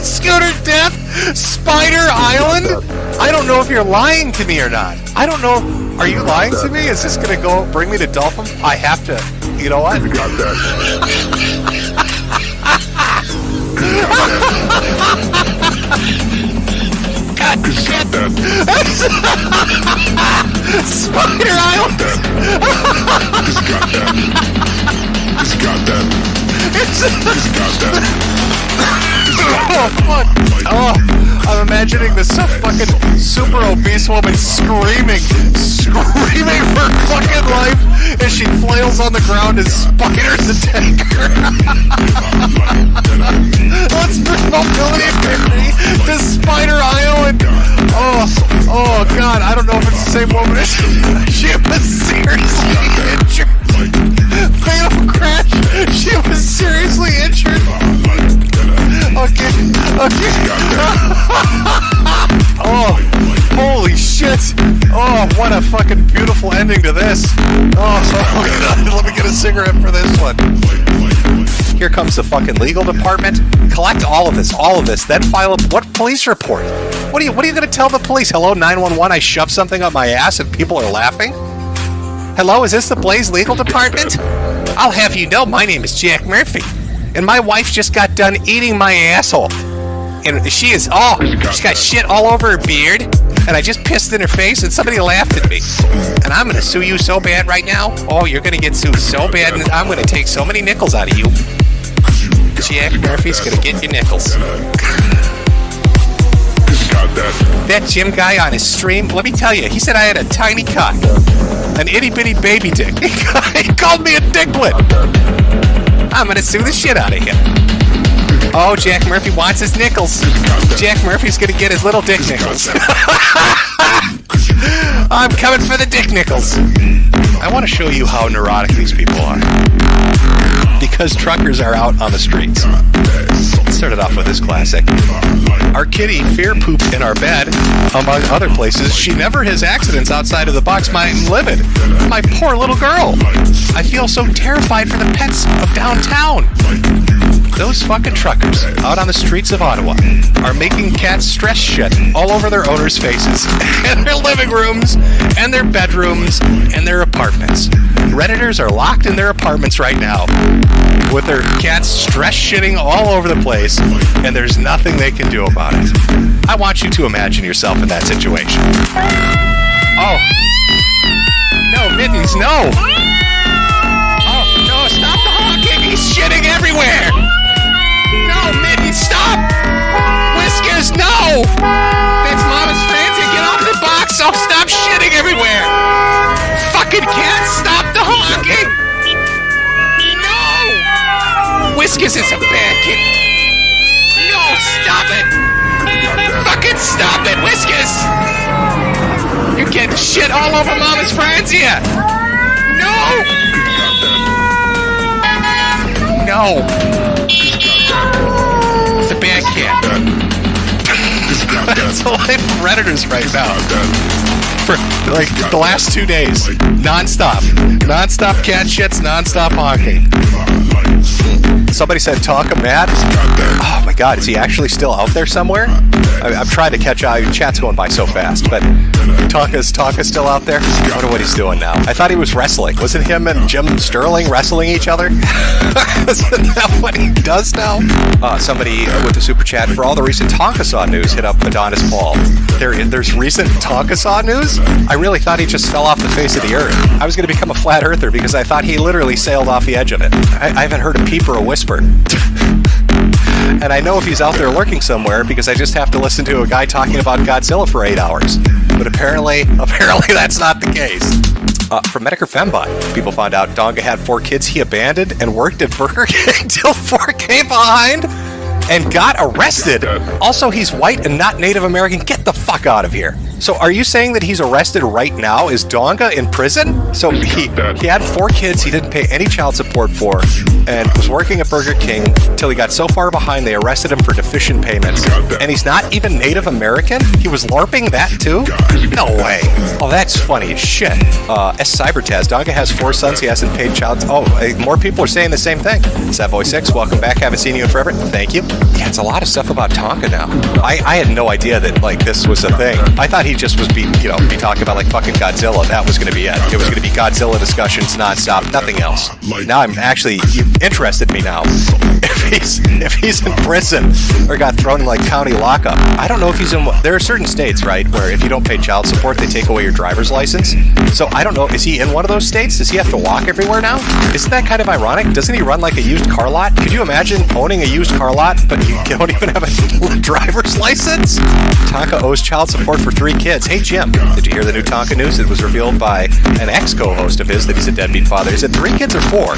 Scooter Death, Spider Island. I don't know if you're lying to me or not. I don't know. Are you lying to me? Is this going to go bring me to Dolphin? I have to. You know what? Got that. God shit. Spider Island. Just got that. Just got that. Just got that. Oh, fuck. Oh, I'm imagining this fucking super obese woman screaming for fucking life as she flails on the ground as spiders attack her. Let's bring mobility theory to Spider Island. Oh, God, I don't know if it's the same woman. She was seriously injured. Fatal crash. She was seriously injured. Okay. Oh, holy shit. Oh, what a fucking beautiful ending to this. Oh, God, let me get a cigarette for this one. Here comes the fucking legal department. Collect all of this, then file a what police report? What are you going to tell the police? Hello, 911, I shoved something up my ass and people are laughing? Hello, is this the Blaze Legal Department? I'll have you know, my name is Jack Murphy. And my wife just got done eating my asshole. And she's got shit all over her beard. And I just pissed in her face and somebody laughed at me. And I'm going to sue you so bad right now. Oh, you're going to get sued so bad and I'm going to take so many nickels out of you. Jack Murphy's going to get your nickels. That Jim guy on his stream, let me tell you, he said I had a tiny cock. An itty-bitty baby dick. He called me a dicklet. I'm gonna sue the shit out of him. Oh, Jack Murphy wants his nickels. Jack Murphy's gonna get his little dick nickels. I'm coming for the dick nickels. I want to show you how neurotic these people are. Because truckers are out on the streets. Let's start it off with this classic. Our kitty fear pooped in our bed, among other places. She never has accidents outside of the box. I'm livid. My poor little girl. I feel so terrified for the pets of downtown. Those fucking truckers out on the streets of Ottawa are making cats stress shit all over their owners' faces, and their living rooms, and their bedrooms, and their apartments. Redditors are locked in their apartments right now with their cats stress shitting all over the place, and there's nothing they can do about it. I want you to imagine yourself in that situation. Oh. No, Mittens, no! Oh, no, stop the honking! He's shitting everywhere! No, Mittens, stop! Whiskers, no! That's Mama's Francie, get off the box! Oh, stop shitting everywhere! Fucking cat, stop the honking! No! Whiskers is a bad kid. No, stop it! Fucking stop it, Whiskers! You're getting shit all over Mama's Francie! No! No! It's a bad cat. That's the life of Redditors right now. For like the last 2 days. Non-stop. Non-stop cat shits, non-stop honking. Somebody said Tonka mad. Oh my god, is he actually still out there somewhere? I'm trying to catch up. Chat's going by so fast, but Tonka's still out there? I wonder what he's doing now. I thought he was wrestling. Wasn't him and Jim Sterling wrestling each other? Isn't that what he does now? Somebody with the super chat, for all the recent Tonka Saw news, hit up Adonis Paul. There's recent Tonka Saw news? I really thought he just fell off the face of the earth. I was going to become a flat earther because I thought he literally sailed off the edge of it. I haven't heard a peep or a whisper. And I know if he's out there lurking somewhere because I just have to listen to a guy talking about Godzilla for 8 hours. But apparently that's not the case. From Medicare Fembot, people found out Donga had 4 kids he abandoned and worked at Burger King till 4 came behind and got arrested. Also, he's white and not Native American. Get the fuck out of here. So are you saying that he's arrested right now? Is Donga in prison? So he had 4 kids he didn't pay any child support for and was working at Burger King till he got so far behind they arrested him for deficient payments. And he's not even Native American? He was LARPing that too? No way. Oh, that's funny as shit. Cybertaz, Donga has 4 sons he hasn't paid child. More people are saying the same thing. Savoy6, welcome back. Haven't seen you in forever. Thank you. Yeah, it's a lot of stuff about Tonka now. I had no idea that like this was a thing. I thought he just was be talking about like fucking Godzilla. That was going to be it. It was going to be Godzilla discussions nonstop, nothing else. Now I'm actually interested me now. If he's in prison or got thrown in like county lockup, I don't know if he's in. There are certain states, right, where if you don't pay child support, they take away your driver's license. So I don't know. Is he in one of those states? Does he have to walk everywhere now? Isn't that kind of ironic? Doesn't he run like a used car lot? Could you imagine owning a used car lot, but you don't even have a driver's license? Tonka owes child support for 3 kids. Hey, Jim, did you hear the new Tonka news? It was revealed by an ex-co-host of his that he's a deadbeat father. He said 3 kids or 4,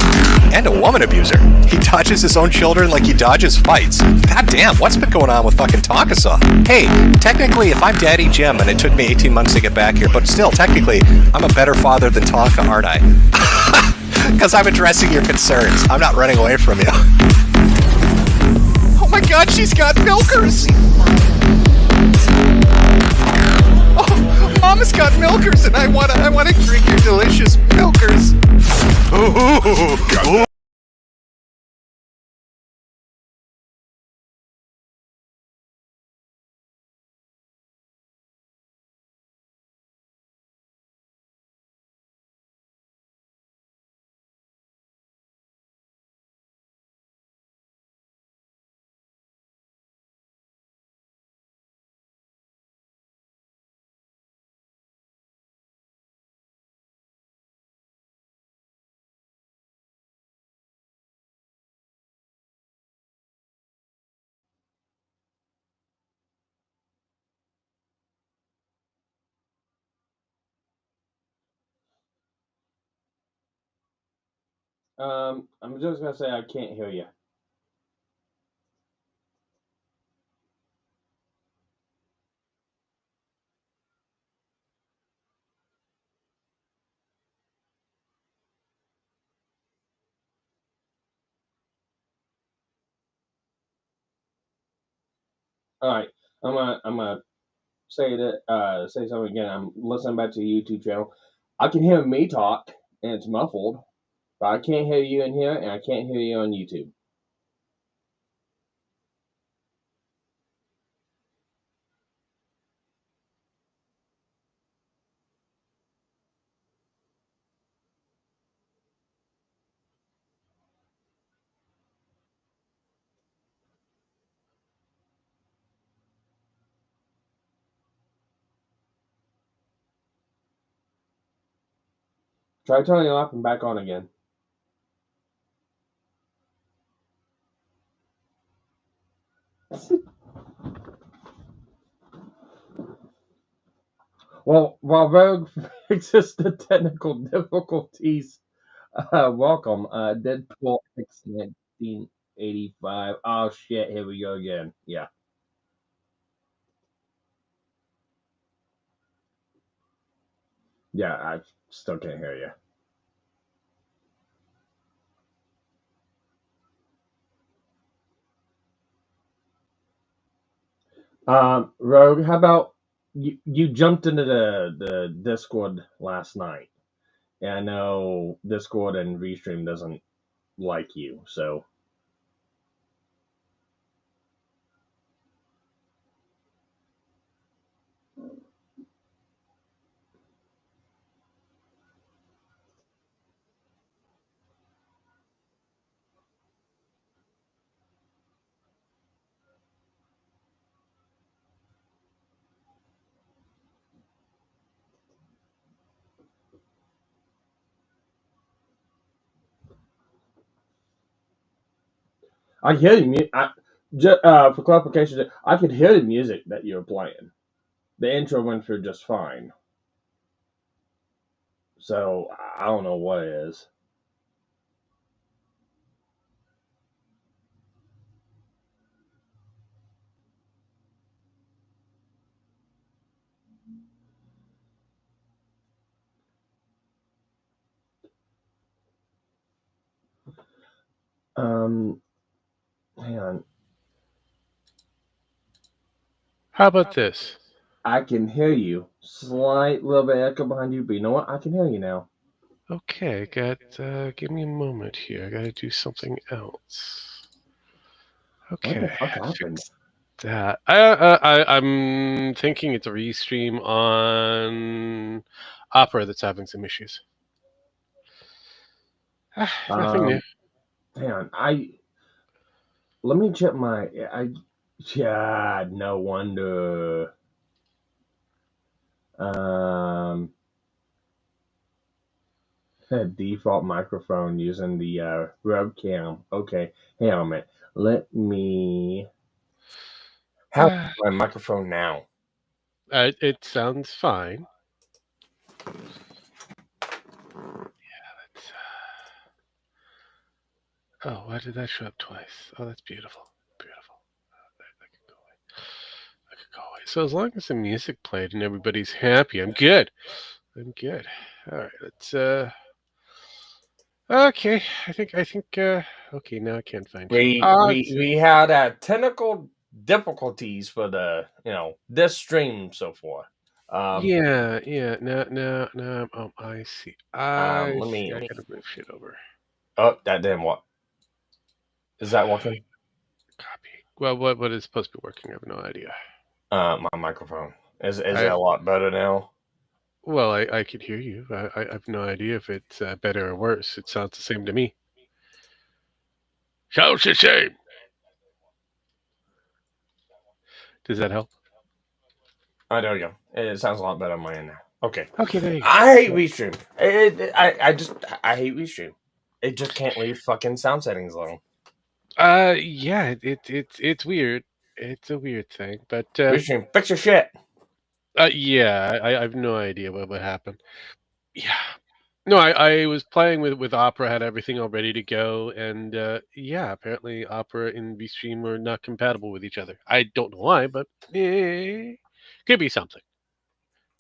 and a woman abuser. He dodges his own children like he dodges fights. God damn, what's been going on with fucking Tonka-saw? Hey, technically, if I'm Daddy Jim, and it took me 18 months to get back here, but still, technically, I'm a better father than Tonka, aren't I? Because I'm addressing your concerns. I'm not running away from you. Oh my god, she's got milkers! Oh, Mama's got milkers, and I wanna drink your delicious milkers. Ooh. I'm just gonna say I can't hear you. All right, I'm gonna say something again. I'm listening back to the YouTube channel. I can hear me talk, and it's muffled, but I can't hear you in here, and I can't hear you on YouTube. Try turning it off and back on again. Well, while Rogue fixes the technical difficulties, welcome, Deadpool X 1985. Oh shit, here we go again. Yeah. Yeah, I still can't hear you. Rogue, how about you jumped into the Discord last night? And I know Discord and Restream doesn't like you, so I hear the music. For clarification, I could hear the music that you were playing. The intro went through just fine, so I don't know what it is. Hang on. How about this? I can hear you. Slight little bit echo behind you, but you know what? I can hear you now. Okay, give me a moment here. I gotta do something else. What the Okay, fuck happened? fix that. I'm thinking it's a restream on Opera that's having some issues. Nothing new. Hang on. Let me check my. Yeah, no wonder. Default microphone using the webcam. Okay, hang on a minute. Let me. How's my microphone now? It sounds fine. Oh, why did that show up twice? Oh, that's beautiful. Beautiful. I can go away. I could go away. So as long as the music played and everybody's happy, I'm good. I'm good. All right, let's. Okay, Okay, now I can't find you. We had technical difficulties for the this stream so far. Yeah. No. Oh, I see. I Let see. me. I gotta move shit over. Oh, that didn't work. Is that working? Copy. Well, what is supposed to be working? I have no idea. My microphone is it a lot better now? Well, I could hear you. I have no idea if it's better or worse. It sounds the same to me. Sounds the same. Does that help? Oh, there we go. It sounds a lot better on my end now. Okay. Okay, there you go. I hate Restream. I hate Restream. It just can't leave fucking sound settings alone. Yeah, it's weird. It's a weird thing, but Restream, fix your shit. yeah, I have no idea what happened. Yeah, no, I was playing with Opera, had everything all ready to go, and yeah, apparently Opera and VStream were not compatible with each other. I don't know why, but could be something.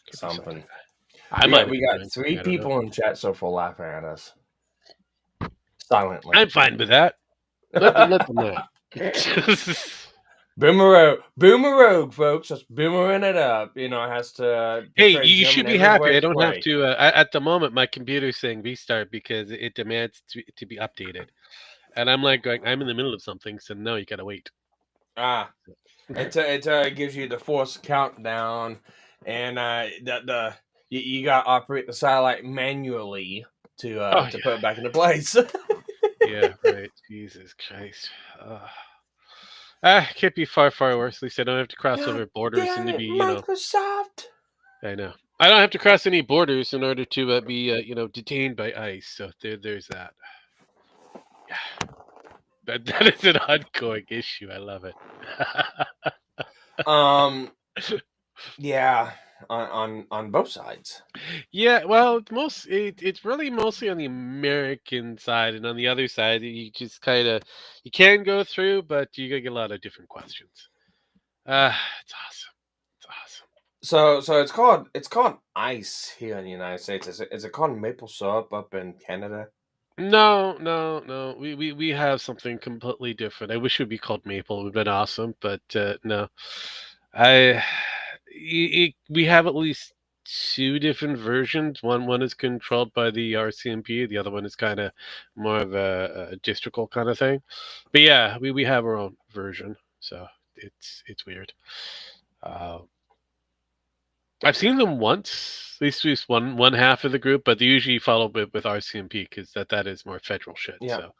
Could be something. Something. I We might got have we been got doing something. three I don't know. people in chat so far laughing at us silently. I'm fine with that. Let them know. Boomerang, folks. Just boomering it up. It has to Hey, portray you Jim should in be every happy. I which don't have way. to. At the moment, my computer's saying restart because it demands to be updated, and I'm like going. I'm in the middle of something, so no, you gotta wait. It gives you the forced countdown, and you got to operate the satellite manually Oh to yeah, put it back into place. yeah, right. Jesus Christ. Can't be far worse. At least I don't have to cross God over borders damn and to it, be, Microsoft! I know. I don't have to cross any borders in order to be, detained by ICE. So there's that. Yeah, that is an ongoing issue. I love it. Um, yeah, on both sides. Yeah, well, it's really mostly on the American side, and on the other side, you just kind of you can go through, but you get a lot of different questions. It's awesome. It's awesome. So it's called ice here in the United States. Is it called maple syrup up in Canada? No. We have something completely different. I wish it would be called Maple. It would have been awesome, but no. I we have at least two different versions. One is controlled by the RCMP. The other one is kind of more of a districtal kind of thing. But yeah, we have our own version, so it's weird. Uh, I've seen them once, at least one half of the group, but they usually follow with RCMP because that is more federal shit. Yeah. So,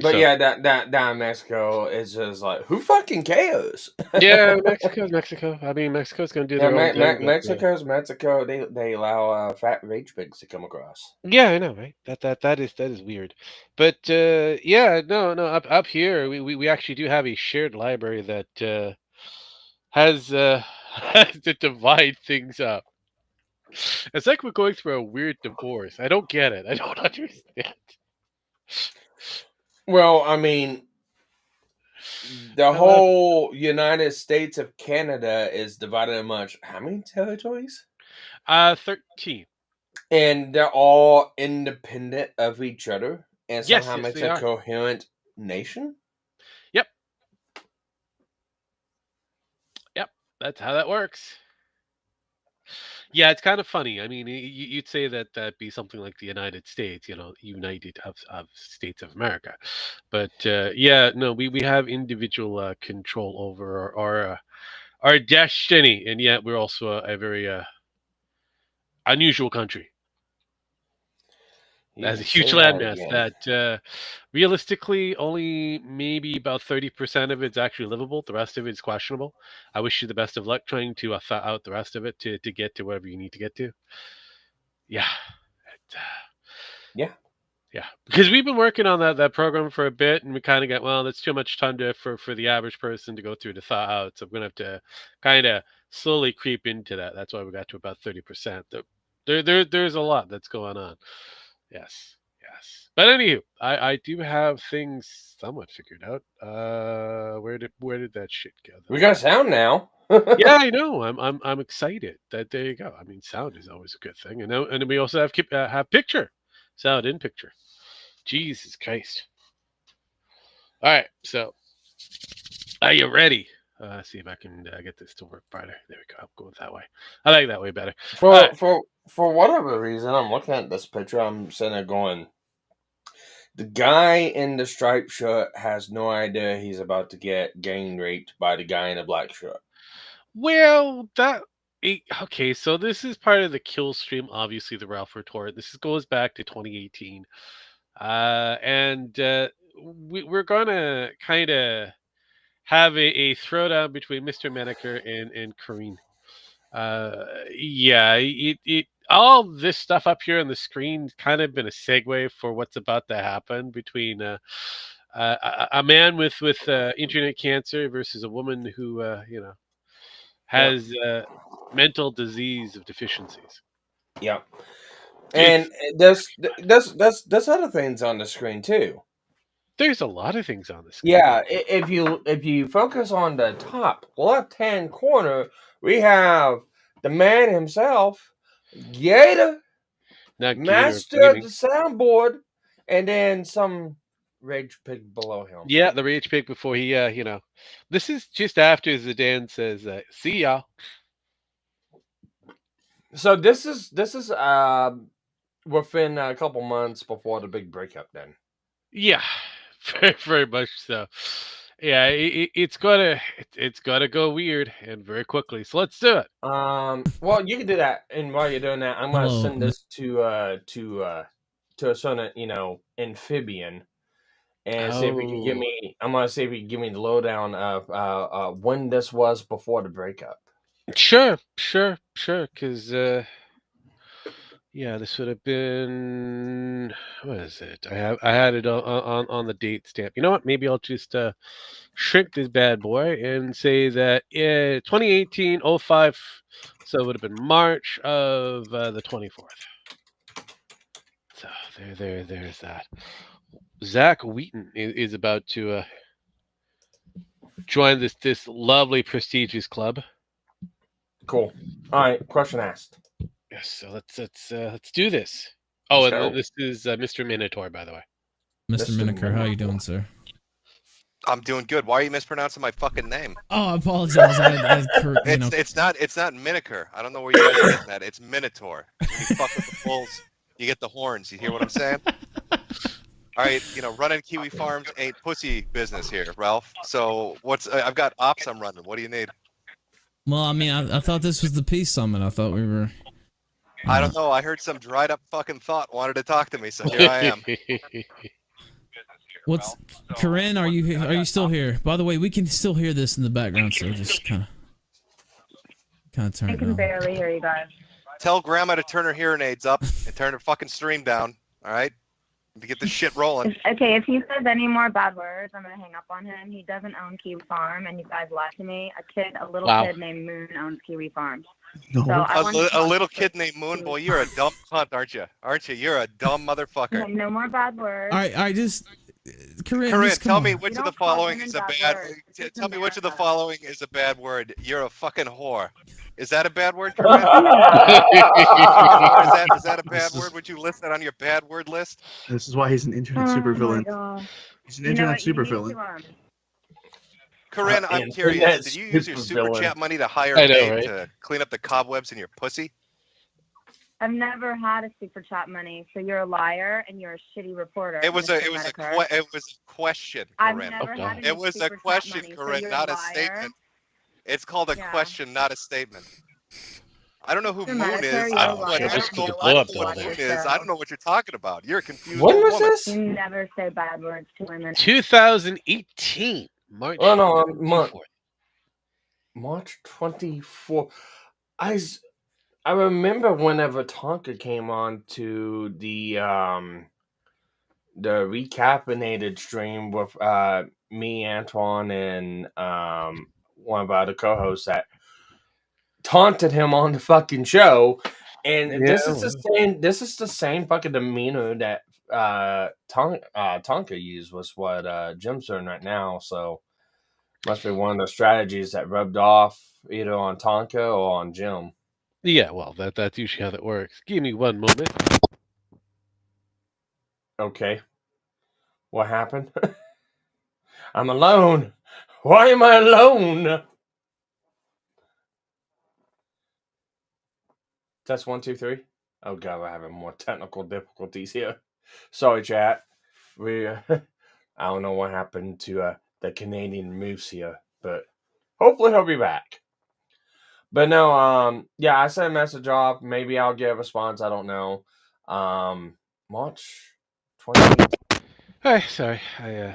But yeah, that down in Mexico is just like who fucking cares? yeah, Mexico. I mean, Mexico's gonna do Yeah, their own thing, but Mexico's Mexico. They allow fat rage pigs to come across. yeah, I know, right? That is weird, but yeah, no. Up here, we actually do have a shared library that has has to divide things up. It's like we're going through a weird divorce. I don't get it. I don't understand. Well, I mean, the I love it. whole United States of Canada is divided among how many territories? 13. And they're all independent of each other. and Yes, somehow yes, makes they a are. coherent nation? Yep. Yep. That's how that works. Yeah, it's kind of funny. I mean, you'd say that that'd be something like the United States, United of States of America. But yeah, no, we have individual control over our destiny, and yet we're also a very unusual country. You It has a can huge say that landmass again. that realistically only maybe about 30% of it's actually livable. The rest of it is questionable. I wish you the best of luck trying to thaw out the rest of it to get to wherever you need to get to. Yeah. It, Yeah. Yeah, because we've been working on that program for a bit, and we kind of got, well, that's too much time for the average person to go through to thaw out. So I'm gonna have to kind of slowly creep into that. That's why we got to about 30%. There's a lot that's going on. Yes, yes. But anywho, I do have things somewhat figured out. Where did that shit go We though? got sound now. Yeah, I know. I'm excited. That there you go. I mean, sound is always a good thing, and then we also have picture, sound in picture. Jesus Christ! All right, so are you ready? See if I can get this to work better. There we go. I'll go with that way. I like that way better. All right. For whatever reason, I'm looking at this picture. I'm sitting there going, the guy in the striped shirt has no idea he's about to get gang raped by the guy in the black shirt. Well, okay. So this is part of the Killstream, obviously the Ralph Retort. Goes back to 2018, and we're gonna kind of have a throwdown between Mr. Menaker and Corinne. Yeah, it all this stuff up here on the screen kind of been a segue for what's about to happen between a man with internet cancer versus a woman who has mental disease of deficiencies. Yeah. And there's other things on the screen too. There's a lot of things on the screen. Yeah, if you focus on the top left-hand corner, we have the man himself, Gator, Not Gator master of Gaming. the soundboard, and then some rage pig below him. Yeah, the rage pig before he, this is just after Zidane says, "See y'all." So this is within a couple months before the big breakup. Then, Yeah, very, very much so. Yeah, it's gotta go weird and very quickly. So let's do it. well, you can do that, and while you're doing that, I'm gonna Hello, send this to a certain amphibian, and see if he can give Oh, me. I'm gonna see if he can give me the lowdown of when this was before the breakup. sure. Because yeah, this would have been, what is it? I had it on the date stamp. You know what? Maybe I'll just shrink this bad boy and say that 2018-05. So it would have been March of the 24th. So there's that. Zach Wheaton is about to join this lovely prestigious club. Cool. All right. Question asked. Yes, so let's do this. Oh, Let's and go. this is Mr. Minotaur, by the way. Mr. Mr. Miniker. How you Minotaur. doing, sir? I'm doing good. Why are you mispronouncing my fucking name? Oh, I apologize. It's not Minotaur. I don't know where you guys are getting that. It's Minotaur. When you fuck with the bulls, you get the horns. You hear what I'm saying? All right, running Kiwi Farms ain't pussy business here, Ralph. So I've got ops I'm running. What do you need? Well, I mean, I thought this was the peace summit. I thought we were. I don't know. I heard some dried up fucking thought wanted to talk to me, so here I am. What's Corinne? Are you still here? By the way, we can still hear this in the background, so just kind of turn I it can down. barely hear you guys. Tell Grandma to turn her hearing aids up and turn her fucking stream down. All right, to get this shit rolling. Okay, if he says any more bad words, I'm gonna hang up on him. He doesn't own Kiwi Farm, and you guys lied to me. A little Wow. kid named Moon owns Kiwi Farms. No. So I want A little kid named Moon. Boy, you're a dumb cunt, aren't you? Aren't you? You're a dumb motherfucker. No more bad words. All right, just Corinne. Corinne, just come tell on. me which You of the don't call following women is a bad bad. words. It's Tell me which of the America. following is a bad word. You're a fucking whore. Is that a bad word, Corinne? Is that a bad word? Would you list that on your bad word list? This is why he's an internet supervillain. He's an internet supervillain. Corinne, I'm curious. Did you use your super chat money to hire I know, Babe right? to clean up the cobwebs in your pussy? I've never had a super chat money, so you're a liar and you're a shitty reporter. It was a Minotaur. question, I've Corinne. never had any It was a super chat question, money, so Corinne, you're not a a liar. statement. It's called a question, not a statement. I don't know who Mr. Moon Minotaur, is. you're I a don't know liar. what, Just I don't know put the blow up what down Moon there. is. I don't know what you're talking about. You're a confused When old was woman. this? You never say bad words to women. 2018, March. Oh no, March 24th. March 24. I remember whenever Tonka came on to the recaffeinated stream with me, Antoine, and one of our other co-hosts that taunted him on the fucking show. And this is the same fucking demeanor that Tonka used was what Jim's doing right now. So must be one of the strategies that rubbed off either on Tonka or on Jim. Yeah, well, that's usually how that works. Give me one moment. Okay. What happened? I'm alone. Why am I alone? Test 1, 2, 3. Oh god, we're having more technical difficulties here. Sorry, chat. We I don't know what happened to the Canadian moose here, but hopefully he'll be back. But no, yeah, I sent a message off. Maybe I'll get a response. I don't know. March 20th. Hi, sorry, I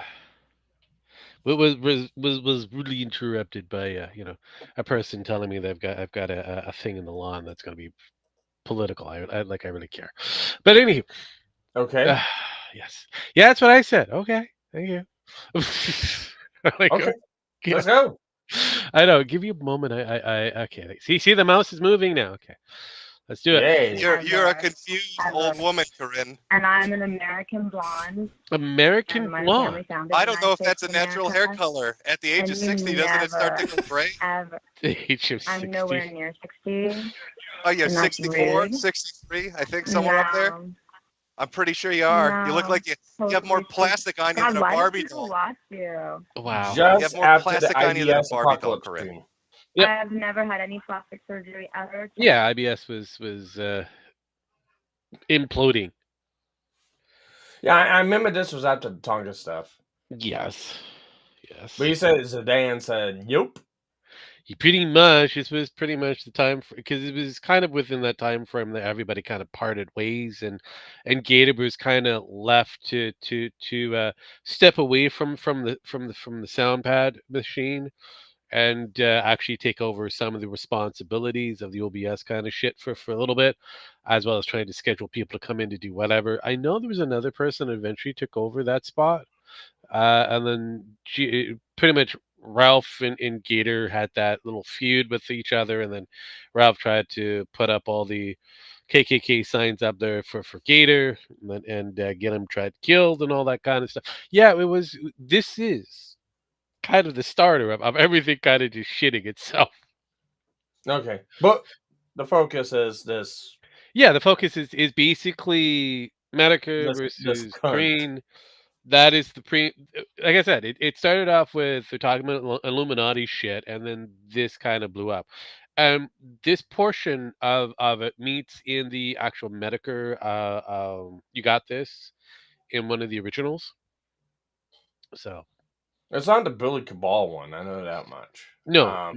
was rudely interrupted by a person telling me that I've got a thing in the lawn that's going to be political. I really care. But anywho, Okay. yes, yeah, that's what I said. Okay, thank you. Okay. Let's go. I know. Give you a moment. I okay. See, the mouse is moving now. Okay, let's do it. Yay. You're a confused old woman, Corinne. And I'm an American blonde. American and my blonde. family founded I don't know if United that's a States of natural hair America. color. At the age And of you 60, doesn't it start to never, go gray? Ever. The age of 60. I'm nowhere near 60. Oh, you're And that's 64, rude. 63, I think, somewhere up there. No. I'm pretty sure you are. You look No, like you have more totally plastic on you God, than a why do Barbie people doll. watch you? Wow. You have Just more after plastic the on you than a IBS Barbie doll, apocalypse Corinne. stream. Yep. I've never had any plastic surgery ever. Yeah, IBS was imploding. Yeah, I remember this was after the Tonga stuff. Yes. But you said Zidane said, "Yup." Pretty much, this was pretty much the time because it was kind of within that time frame that everybody kind of parted ways, and Gator was kind of left to step away from the sound pad machine and actually take over some of the responsibilities of the OBS kind of shit for a little bit, as well as trying to schedule people to come in to do whatever. I know there was another person that eventually took over that spot, and then pretty much Ralph and Gator had that little feud with each other, and then Ralph tried to put up all the KKK signs up there for Gator, and get him killed and all that kind of stuff. Yeah, this is kind of the starter of everything kind of just shitting itself. Okay, but the focus is this. Yeah, the focus is basically Medica versus Corinne. That is like I said, it started off with they're talking about Illuminati shit, and then this kind of blew up. This portion of it meets in the actual Medica. You got this in one of the originals. So It's not the Billy Cabal one. I know that much. No.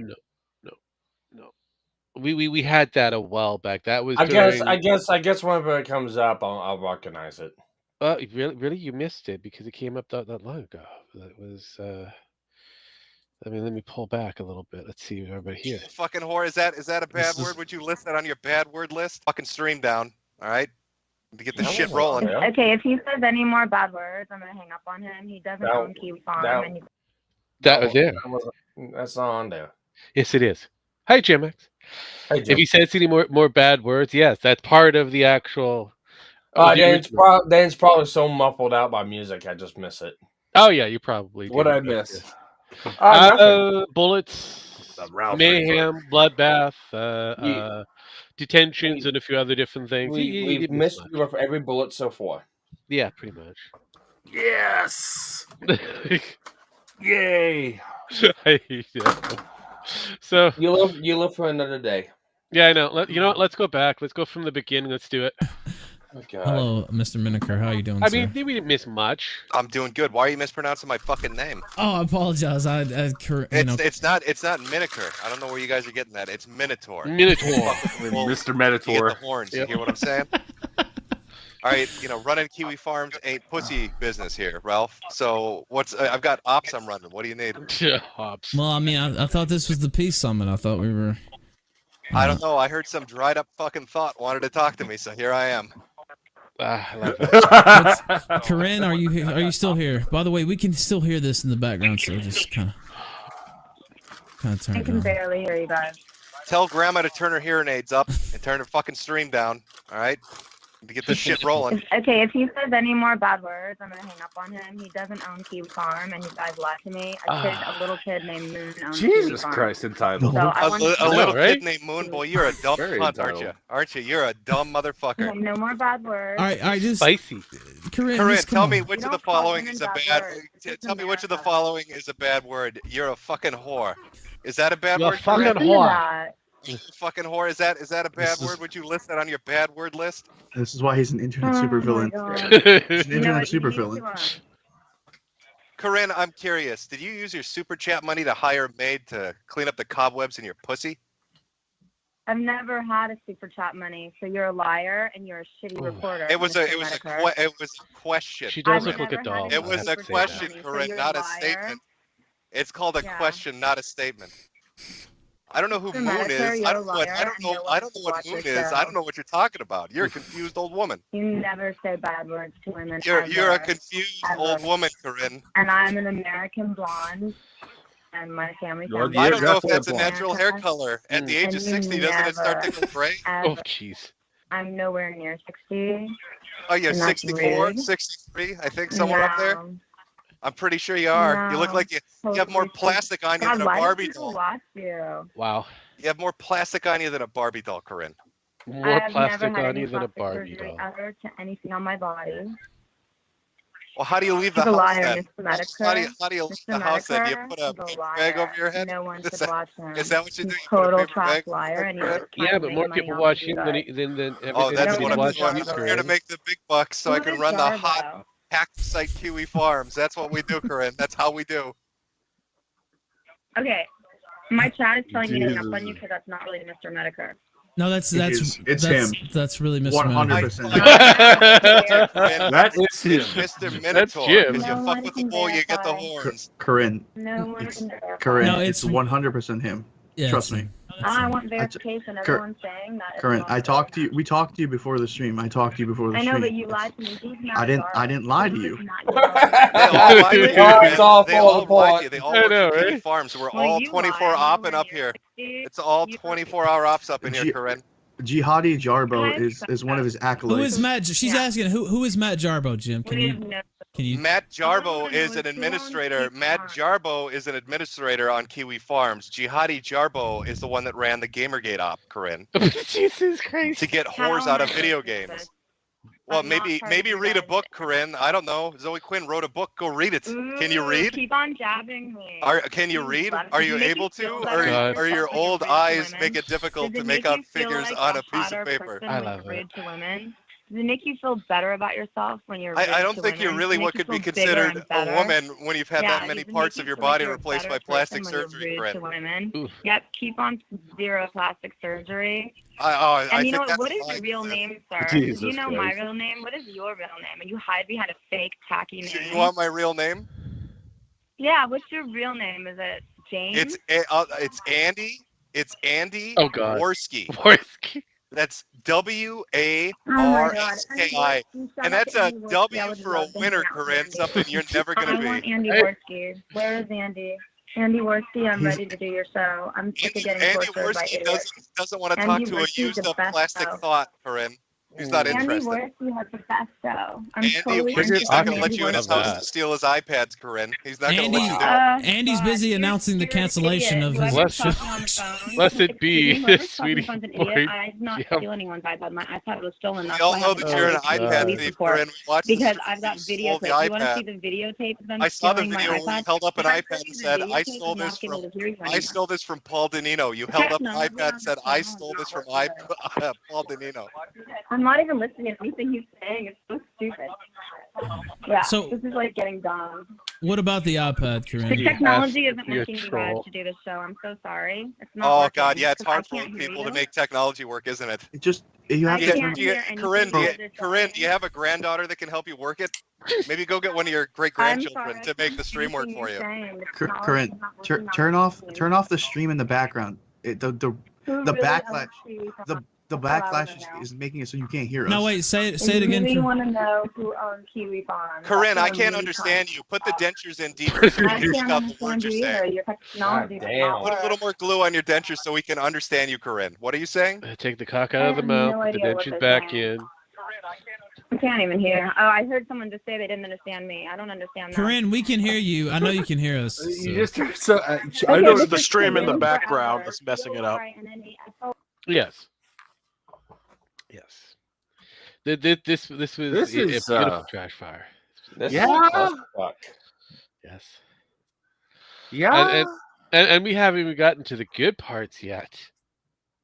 We had that a while back. That was. I guess whenever it comes up, I'll recognize it. Really, you missed it because it came up that long ago. That was. Let me pull back a little bit. Let's see everybody here. Fucking whore. Is that a bad word? Would you list that on your bad word list? Fucking stream down. All right. To get the shit rolling. Okay, if he says any more bad words, I'm gonna hang up on him. He doesn't own Kiwi Farm. That was there. That's not on there. Yes, it is. Hi, Jim X. Hey, Jim. If he says any more bad words, yes, that's part of the actual. Then it's probably so muffled out by music, I just miss it. Oh yeah, you probably. What I miss? Bullets. mayhem, bloodbath, detentions, we- and a few other different things. He We've didn't miss missed much. you for every bullet so far. Yeah, pretty much. Yes! Yay! Yeah. So You live for another day. yeah, I know. You know what? Let's go back. Let's go from the beginning. Let's do it. Oh, God. Hello, Mr. Minotaur. How are you doing, I sir? mean, we didn't miss much. I'm doing good. Why are you mispronouncing my fucking name? Oh, I apologize. It's not Minotaur. I don't know where you guys are getting that. It's Minotaur. Minotaur. Mr. You Metator. get the horns. Yep. You hear what I'm saying? All right, running Kiwi Farms ain't pussy business here, Ralph. So I've got ops I'm running. What do you need? Hops. Well, I mean, I thought this was the peace summit. I thought we were. I don't know. I heard some dried up fucking thought wanted to talk to me, so here I am. I love it. Corinne, are you still here? By the way, we can still hear this in the background, so just kind of turn I it can down. barely hear you guys. Tell Grandma to turn her hearing aids up and turn her fucking stream down. All right, to get this shit rolling. Okay, if he says any more bad words, I'm gonna hang up on him. He doesn't own Kiwi Farm, and you guys lied to me. A little kid named Moon owns Kiwi Jesus Farm. Christ, entitled. So I want A little right? kid named Moon Boy. You're a dumb Very cunt, aren't you? entitled. Aren't you? You're a dumb motherfucker. Okay, no more bad words. All right, just Spicy. Corinne, Corinne, just come tell on. me which You of the don't call following women is a bad bad. words. It's Tell me which of the America. following is a bad word. You're a fucking whore. Is that a bad You're a word? fucking Corinne? Listen to whore. that. Fucking whore. Is that a bad This is- word? Would you list that on your bad word list? This is why he's an internet Oh my supervillain. God. He's an You know internet what, you need to, supervillain. Corinne, I'm curious. Did you use your super chat money to hire a maid to clean up the cobwebs in your pussy? I've never had a super chat money, so you're a liar and you're a shitty reporter. It was a Mr. Metaker. question. She does I've look like a never doll. had It I was have a to say question, that. So Corinne, you're not a a liar. statement. It's called a Yeah. question, not a statement. I don't know who Mr. Moon Metaker, is. you're I a don't know. liar, I don't and know. no I one don't know should what watch Moon your is. show. I don't know what you're talking about. You're a confused old woman. You never say bad words to women. You're a ever. confused Ever. old woman, Corinne. And I'm an American blonde, and my family You're found the me. I don't know if You're that's a blonde. natural hair color. At the age And of you 60, doesn't it start to never- go gray? Oh, jeez. I'm nowhere near 60. Oh, you're And that's 64, rude. 63, I think, somewhere up there. No. I'm pretty sure you are. You look No. like you have more Totally plastic on you God, than a why do Barbie people doll. watch you? Wow. You have more plastic on you than a Barbie doll, Corinne. More I've plastic never had on any you than a plastic Barbie surgery doll. ever to anything on my body. Well, how do you leave the He's a house liar, then? Mr. Metaker. How do you leave Mr. the house then? Do you Metaker, put a he's paper liar. bag over your head? No one Is should that- watch him. Is that what you do? He's You put a total paper trash bag liar, over and your he's head? just trying Yeah, to but make more money people off watch you him guys. than everything. Oh, that's No, what he I'm doesn't doing. I'm watch here to us. make the big bucks so I Who can is run the hot Jarbo? hack site Kiwi Farms. That's what we do, Corinne. That's how we do. Okay, my chat is telling me to hang up Jesus. on you because that's not really Mr. Metaker. No, that's It's him. him. That's really Mr. 100%. Corinne, That is him. Mr. Minotaur. Jim. If you No fuck one with the can bull, you get the verify. horns. Corinne, No one It's- can verify. Corinne, No, it's it's- 100% him. Yeah, Trust it's me. him. I want verification. Cor- Everyone's saying that. it's Corinne, not I talked to really you. We talked to you before the stream. I talked to you before the I stream. know, but you lied to me. He's not I didn't Jarbo. lie to you. He's not They Jarbo. all lied to you, Oh, Corinne. it's all They falling all lied to apart. you. They all I work know, for Kiwi right? Farms. We're Well, all you 24 lied. opping You up were here. 60. It's all You- 24-hour ops up in here, Gee- Corinne. Jihadi Jarbo I- is one of his acolytes. Who is Matt? She's Yeah. asking who is Matt Jarbo, Jim? We have no. Can you? Matt Jarbo No, is an it's administrator. Kiwi Matt Farms. Jarbo is an administrator on Kiwi Farms. Jihadi Jarbo is the one that ran the Gamergate op, Corinne, Jesus Christ. to get How whores am out I of video supposed to do games. this? Well, I'm not maybe part of you read a guys. book, Corinne. I don't know. Zoe Quinn wrote a book. Go read it. Can you Ooh, read? Keep on jabbing me. Can you Please, read? let me- Are does you it make able you to, feel or better about or your yourself when old you're rude to eyes women? make it difficult Does to it make make out you feel figures like on a a piece hotter of paper? person I when love you're it. rude to women? Does it make you feel better about yourself when you're rude I don't to think you're women? really Does it what make could you be feel bigger considered and a better? woman when you've had Yeah, that many does it parts make of you your feel like body you're a replaced by better plastic person when you're surgery, rude Corinne. to women? Oof. Yep, keep on zero plastic surgery. I And you think know what? that's What is fine. your real name, sir? Jesus Do you know my Christ. real name? What is your real name? And you hide behind a fake, tacky Do name. you want my real name? Yeah, what's your real name? Is it James? It's Andy. It's Andy Oh, God. Worski. Worski. That's W-A-R-S-K-I. Oh my God. And that's a W for a winner, Corinne. Something you're never I gonna want be. Andy Hey. Worski. Where is Andy? Andy Worski, I'm He's- ready to do your show. I'm sick of Andy getting tortured by Worski idiots. doesn't want to Andy talk to a Worski's used the up best plastic though. thought, Corinne. He's not Andy interested. Worthy has the best show. I'm Andy, totally he's not going to let you in his Love house that. to steal his iPads, Corinne. He's not going to let you do it. Andy's busy announcing the cancellation of his. Lest it be, sweetie an boy. idiot. I did not Yep. steal anyone's iPad. My iPad was stolen. We That's all why I know haven't that you're an filed iPad police thief, report. Corinne. We watched the Because stream. I've got You video stole the tapes. You want to iPad. see the videotape of them I saw the stealing my video where you iPad? held up an If I iPad send and you the said, videotape, I I'm stole not this gonna be able to hear you I anymore. stole this from Paul Danino. You held up an Technology iPad on and said, this I channel stole is this from not working. Paul Danino. I'm not even listening to anything he's saying. It's so stupid. Yeah, So- this is like getting dumb. What about the iPad, The Corinne? technology has to isn't be a working, you guys, troll. to do this show. I'm so sorry. It's not Oh, working. God, yeah, it's 'cause I hard for can't old hear people you. to make technology work, isn't it? It just you have I to can't turn. hear anything Corinne, you guys are Corinne, do you saying. have a granddaughter that can help you work it? Maybe go get one of your I'm great-grandchildren sorry, to make the stream work anything for you're you. saying. The technology Corinne, is not working on turn my off machine. the stream in the background. Who The really backlash owns Kiwi the Farm? the That's what I backlash wanna know. is making it so you can't hear us. No, wait. Say it I again. really For, want to know who owns Kiwi Farm. Corinne, That's I what can't I'm really understand you. Put the trying dentures in deeper so we to- I can can't pick out the words understand you're you either. saying. Your technology God does damn. not Put a work. little more glue on your dentures so we can understand you, Corinne. What are you saying? Take the cock out I of the have mouth, no put the idea what dentures they're back saying. in. I can't even hear. Oh, I heard someone just say they didn't understand me. I don't understand that. Corinne, we can hear you. I know you can hear us. You so. just so I Okay, know this the is stream in the taking background forever. that's messing it up. Yes. Yes. This was This a is, beautiful trash fire. This Yeah. is a clusterfuck. Yes. Yeah. And we haven't even gotten to the good parts yet.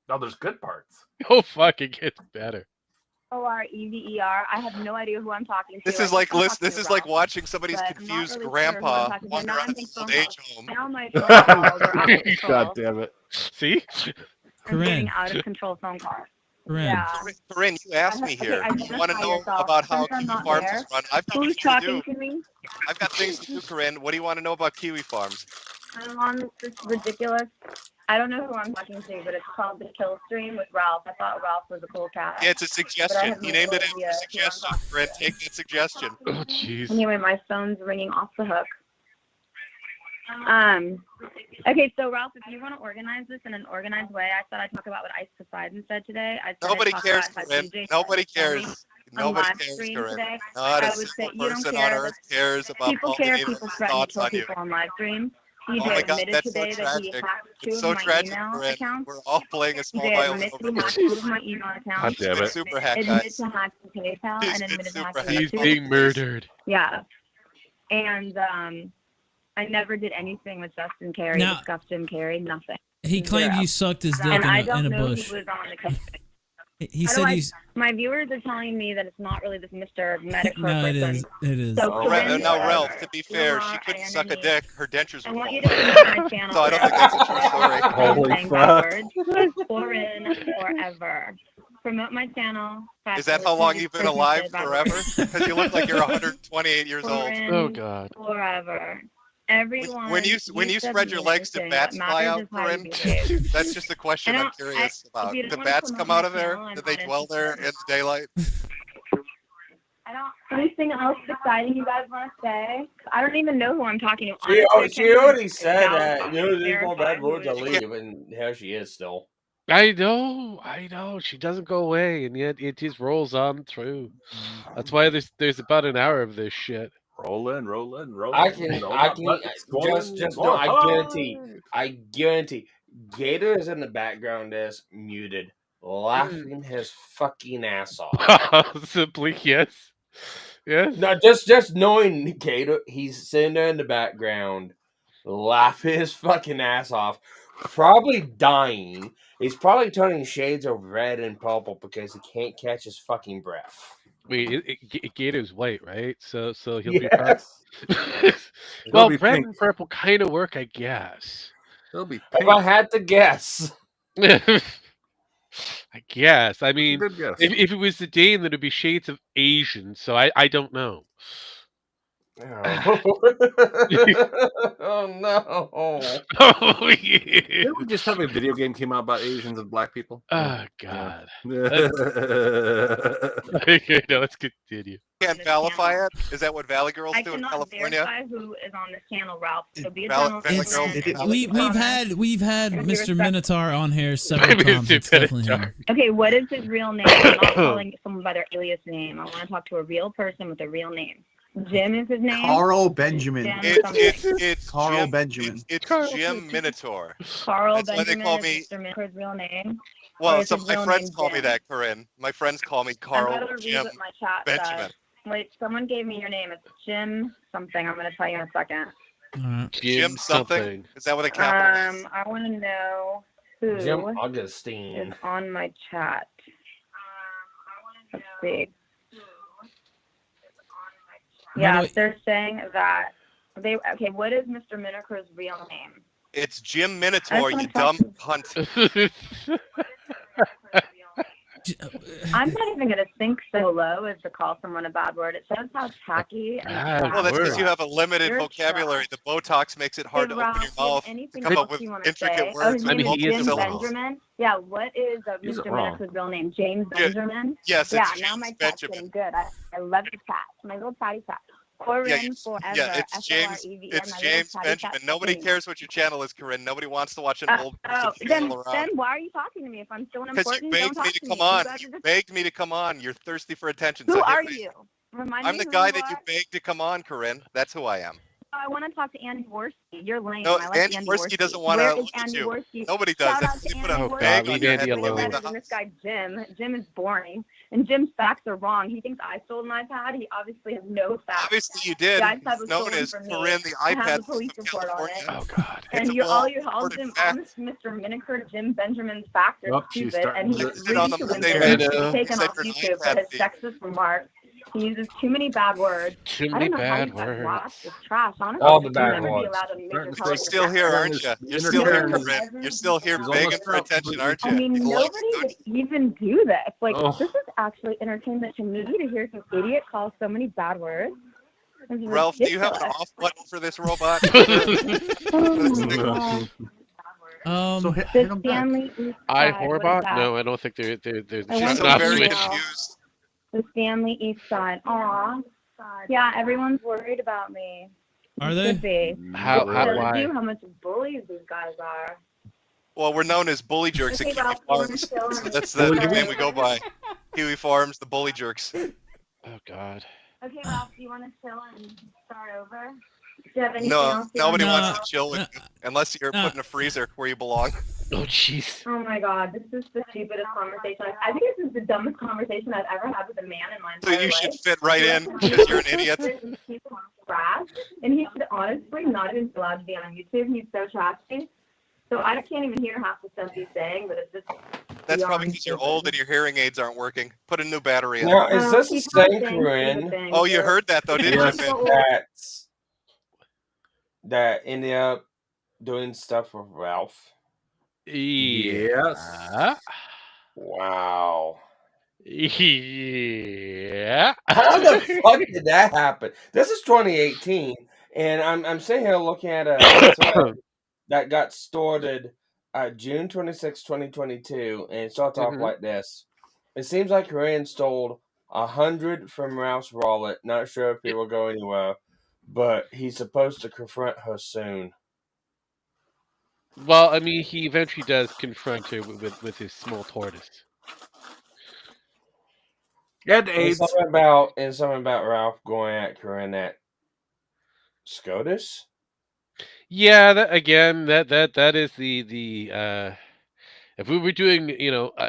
No, there's good parts. Oh fuck, it gets better. Orever. I have no idea who I'm talking to. This I is like think I'm talking this to is like Ralph, watching somebody's but I'm not confused really sure who I'm grandpa talking to. wander Now out I'm of his thinking old phone age calls. home. Now my phone calls are out of control. God damn it. See? I'm getting Corinne. out of control phone calls. Corinne. Yeah. Corinne, you asked me Okay, here. You identify want to know yourself. about how Since I'm Kiwi not Farms there, is run? I've got Who's things to talking do. to me? I've got things to do, Corinne. What do you want to know about Kiwi Farms? I'm on this ridiculous. I don't know who I'm talking to, but it's called the Killstream with Ralph. I thought Ralph was a cool cat. Yeah, it's a But I suggestion. have He no named it idea after a who I'm suggestion. talking Corinne, to. take that suggestion. Oh jeez. Anyway, my phone's ringing off the hook. Okay, so Ralph, if you want to organize this in an organized way, I thought I'd talk about what Ice Poseidon said today. I said Nobody I'd talk cares, about how Corinne. DJ Nobody said filming cares. on Nobody live cares, stream Corinne. today. Not a I would say single you don't person care. on earth cares about People Paul care if Danino's people threaten to thoughts kill on you. people on live stream. Oh DJ my God, admitted that's so today that he tragic. hacked two It's of so my tragic, email Corinne. accounts. We're all playing a small DJ violin admitted over he hacked here. two of my email God accounts. damn Been it. super hacked, Admitted guys. to hacking PayPal He's and been admitted to super hacking He's hacked. YouTube. being murdered. Yeah. And I never did anything with Justin Carey, Now- discussed Jim Carey, nothing. He claimed Zero. you sucked his dick And I in don't a know bush. who was on the casting. He How said do I- he's. My viewers are telling me that it's not really this Mr. Metohistory No, it person. is. It is. So Corinne, Now, whatever. Ralph, to be fair, she You're couldn't my suck a enemy. dick. Her dentures I were want you full. to come to my channel. So I don't think that's a true story. Holy Saying fuck. bad words. It's Corinne forever. Promote my channel. Is that how long you've been alive? Forever? Because you look like you're 128 years old. Corinne Oh god. Forever. Everyone. When you spread your legs, do bats fly out, Corinne? That's just a question I'm curious about. if you Do don't bats promote come my out of there? channel, I'm Do they not dwell there in interested. the daylight? I don't. Anything else exciting you guys want to say? I don't even know who I'm talking to. She Honestly, I already can't said even that. You know, there's more verify bad who words it to is. leave, and here she is still. I know. She doesn't go away, and yet it just rolls on through. That's why there's about an hour of this shit. Rolling. I can just no. I guarantee. Gator is in the background is muted, laughing his fucking ass off. Simply yes. Yes. No, just knowing Gator, he's sitting there in the background, laughing his fucking ass off, probably dying. He's probably turning shades of red and purple because he can't catch his fucking breath. Wait, Gator's white, right? So he'll Yes. be well, be red pink. and purple kind of work, I guess. It'll be If I had to guess, I guess. I mean, Good guess. if it was the Dane, then it'd be shades of Asian. So I don't know. Oh no! Oh, yeah. Didn't we just have a video game came out about Asians and black people? Oh God. Yeah. Okay, now let's continue. Can't validify it? Is that what Valley Girls I do in cannot California? verify who is on this channel, Ralph. So be a Valley gentleman. Girls. We've had Be Mr. respectful. Minotaur on here several Maybe times. it's It's definitely Minotaur. him. Okay, what is his real name? I'm not calling someone by their alias name. I want to talk to a real person with a real name. Jim is his name. Carl Benjamin. Jim It's Carl Jim, Benjamin. It's Jim Minotaur. Carl That's why they Benjamin call is me. Mr. Minotaur's real name. Well, is so his my real friends name call me Jim? that, Corinne. My friends call me I'm Carl going to read Jim what my chat Benjamin. says. Wait, someone gave me your name. It's Jim something. I'm going to tell you in a second. All right. Jim something. Is that what a capital is? I want to know who Jim is Augustine. on my chat. Let's see. Yeah, Wait. they're saying that they. Okay, what is Mr. Minotaur's real name? It's Jim Minotaur, you dumb cunt. I'm not even going to think so low as to call someone a bad word. It shows how tacky and Well, that's because you have a limited You're vocabulary. The Botox makes it hard to open your mouth to come up with intricate Oh, words his with name is multiple Jim syllables. Benjamin. Yeah, what is He's Mr. wrong. Minotaur's real name? James Benjamin? Yes, Yeah, it's now James my chat's Benjamin. getting good. I love the chat. My little chatty chat. Corinne forever. Yeah, it's James. F-O-R-E-V-E, It's my James little chatty Benjamin. chat Nobody queen. cares what your channel is, Corinne. Nobody wants to watch an old person then fail around. why are you talking to me? If I'm still Because important, you don't begged talk me to to come me. on. You guys You are just... begged me to come on. You're thirsty for attention. Who so are here I- you? Remind I'm me the who guy you that you are. begged to come on, Corinne. That's who I am. I want to talk to Andy Worski. You're lame. No, I like Andy Andy Worski doesn't want Where to is look at Andy you. Worski? Nobody does. Shout out They to put Andy a Worski. bag leave on your Andy head when you alone. leave the Than this house. guy Jim. Jim is boring, and Jim's facts are wrong. He thinks I stole an iPad. He obviously has no facts. Obviously you did. The iPad was It's known stolen as from me. Corinne the I have iPad the police of report on California. it. Oh God. And It's a all Mr. fact. Jim Benjamin's facts are Oh, she's stupid, starting and to- he's Sit on the really Monday stupid. night. He's taken Said off you're an YouTube for iPad his thief. sexist remarks. He uses too many bad words. Too I many don't know how bad you guys words. watch this trash. Honestly, All the you bad should never be words. allowed to make your You're You're color still here, aren't you? You're still here, Corinne. You're still here He's begging almost for attention, aren't you? I mean, You like nobody would study. even do this. Like, Oh. this is actually entertainment to me to hear some idiot call so many bad words. This is Ralph, do you have an ridiculous. off button for this robot? Oh my God. So hit The him back. Stanley East I Side, what is Horbot? that? No, I don't think they're I She's want so to very know. confused. The Stanley East Side. Aw. Yeah, everyone's worried about me. Are Should they? be. How It tells why? you how much bullies these guys are. Well, we're known as bully jerks at Okay, Kiwi Ralph, you wanna Farms. chill So and that's the start nickname over? we go by. Kiwi Farms, the bully jerks. Oh God. Okay, Ralph, do you want to chill and start over? Do you have anything No, else you nobody wanna- wants to chill with you unless you're put in a freezer where you belong. Oh jeez. Oh my God, this is the stupidest conversation. I think this is the dumbest conversation I've ever had with a man in my So entire you life. should fit right in because you're an idiot. Trash, and he should honestly not even be allowed to be on YouTube. He's so trashy. So I can't even hear half the stuff he's saying, but it's just. That's beyond probably because you're old and your hearing aids aren't working. Put a new battery in. Now, is this the He's not same saying Corinne stupid things, Oh, you but- heard that though, didn't Yes. you, Ben? that ended up doing stuff with Ralph? Yes. Wow. Yeah. How the fuck did that happen? This is 2018, and I'm sitting here looking at a thread that got started June 26, 2022, and it starts off Mhm. like this. It seems like Corinne stole 100 from Ralph's wallet. Not sure if he will go anywhere, but he's supposed to confront her soon. Well, I mean, he eventually does confront her with his small tortoise. And And AIDS. something about Ralph going at Corinne at SCOTUS. Yeah, that is the if we were doing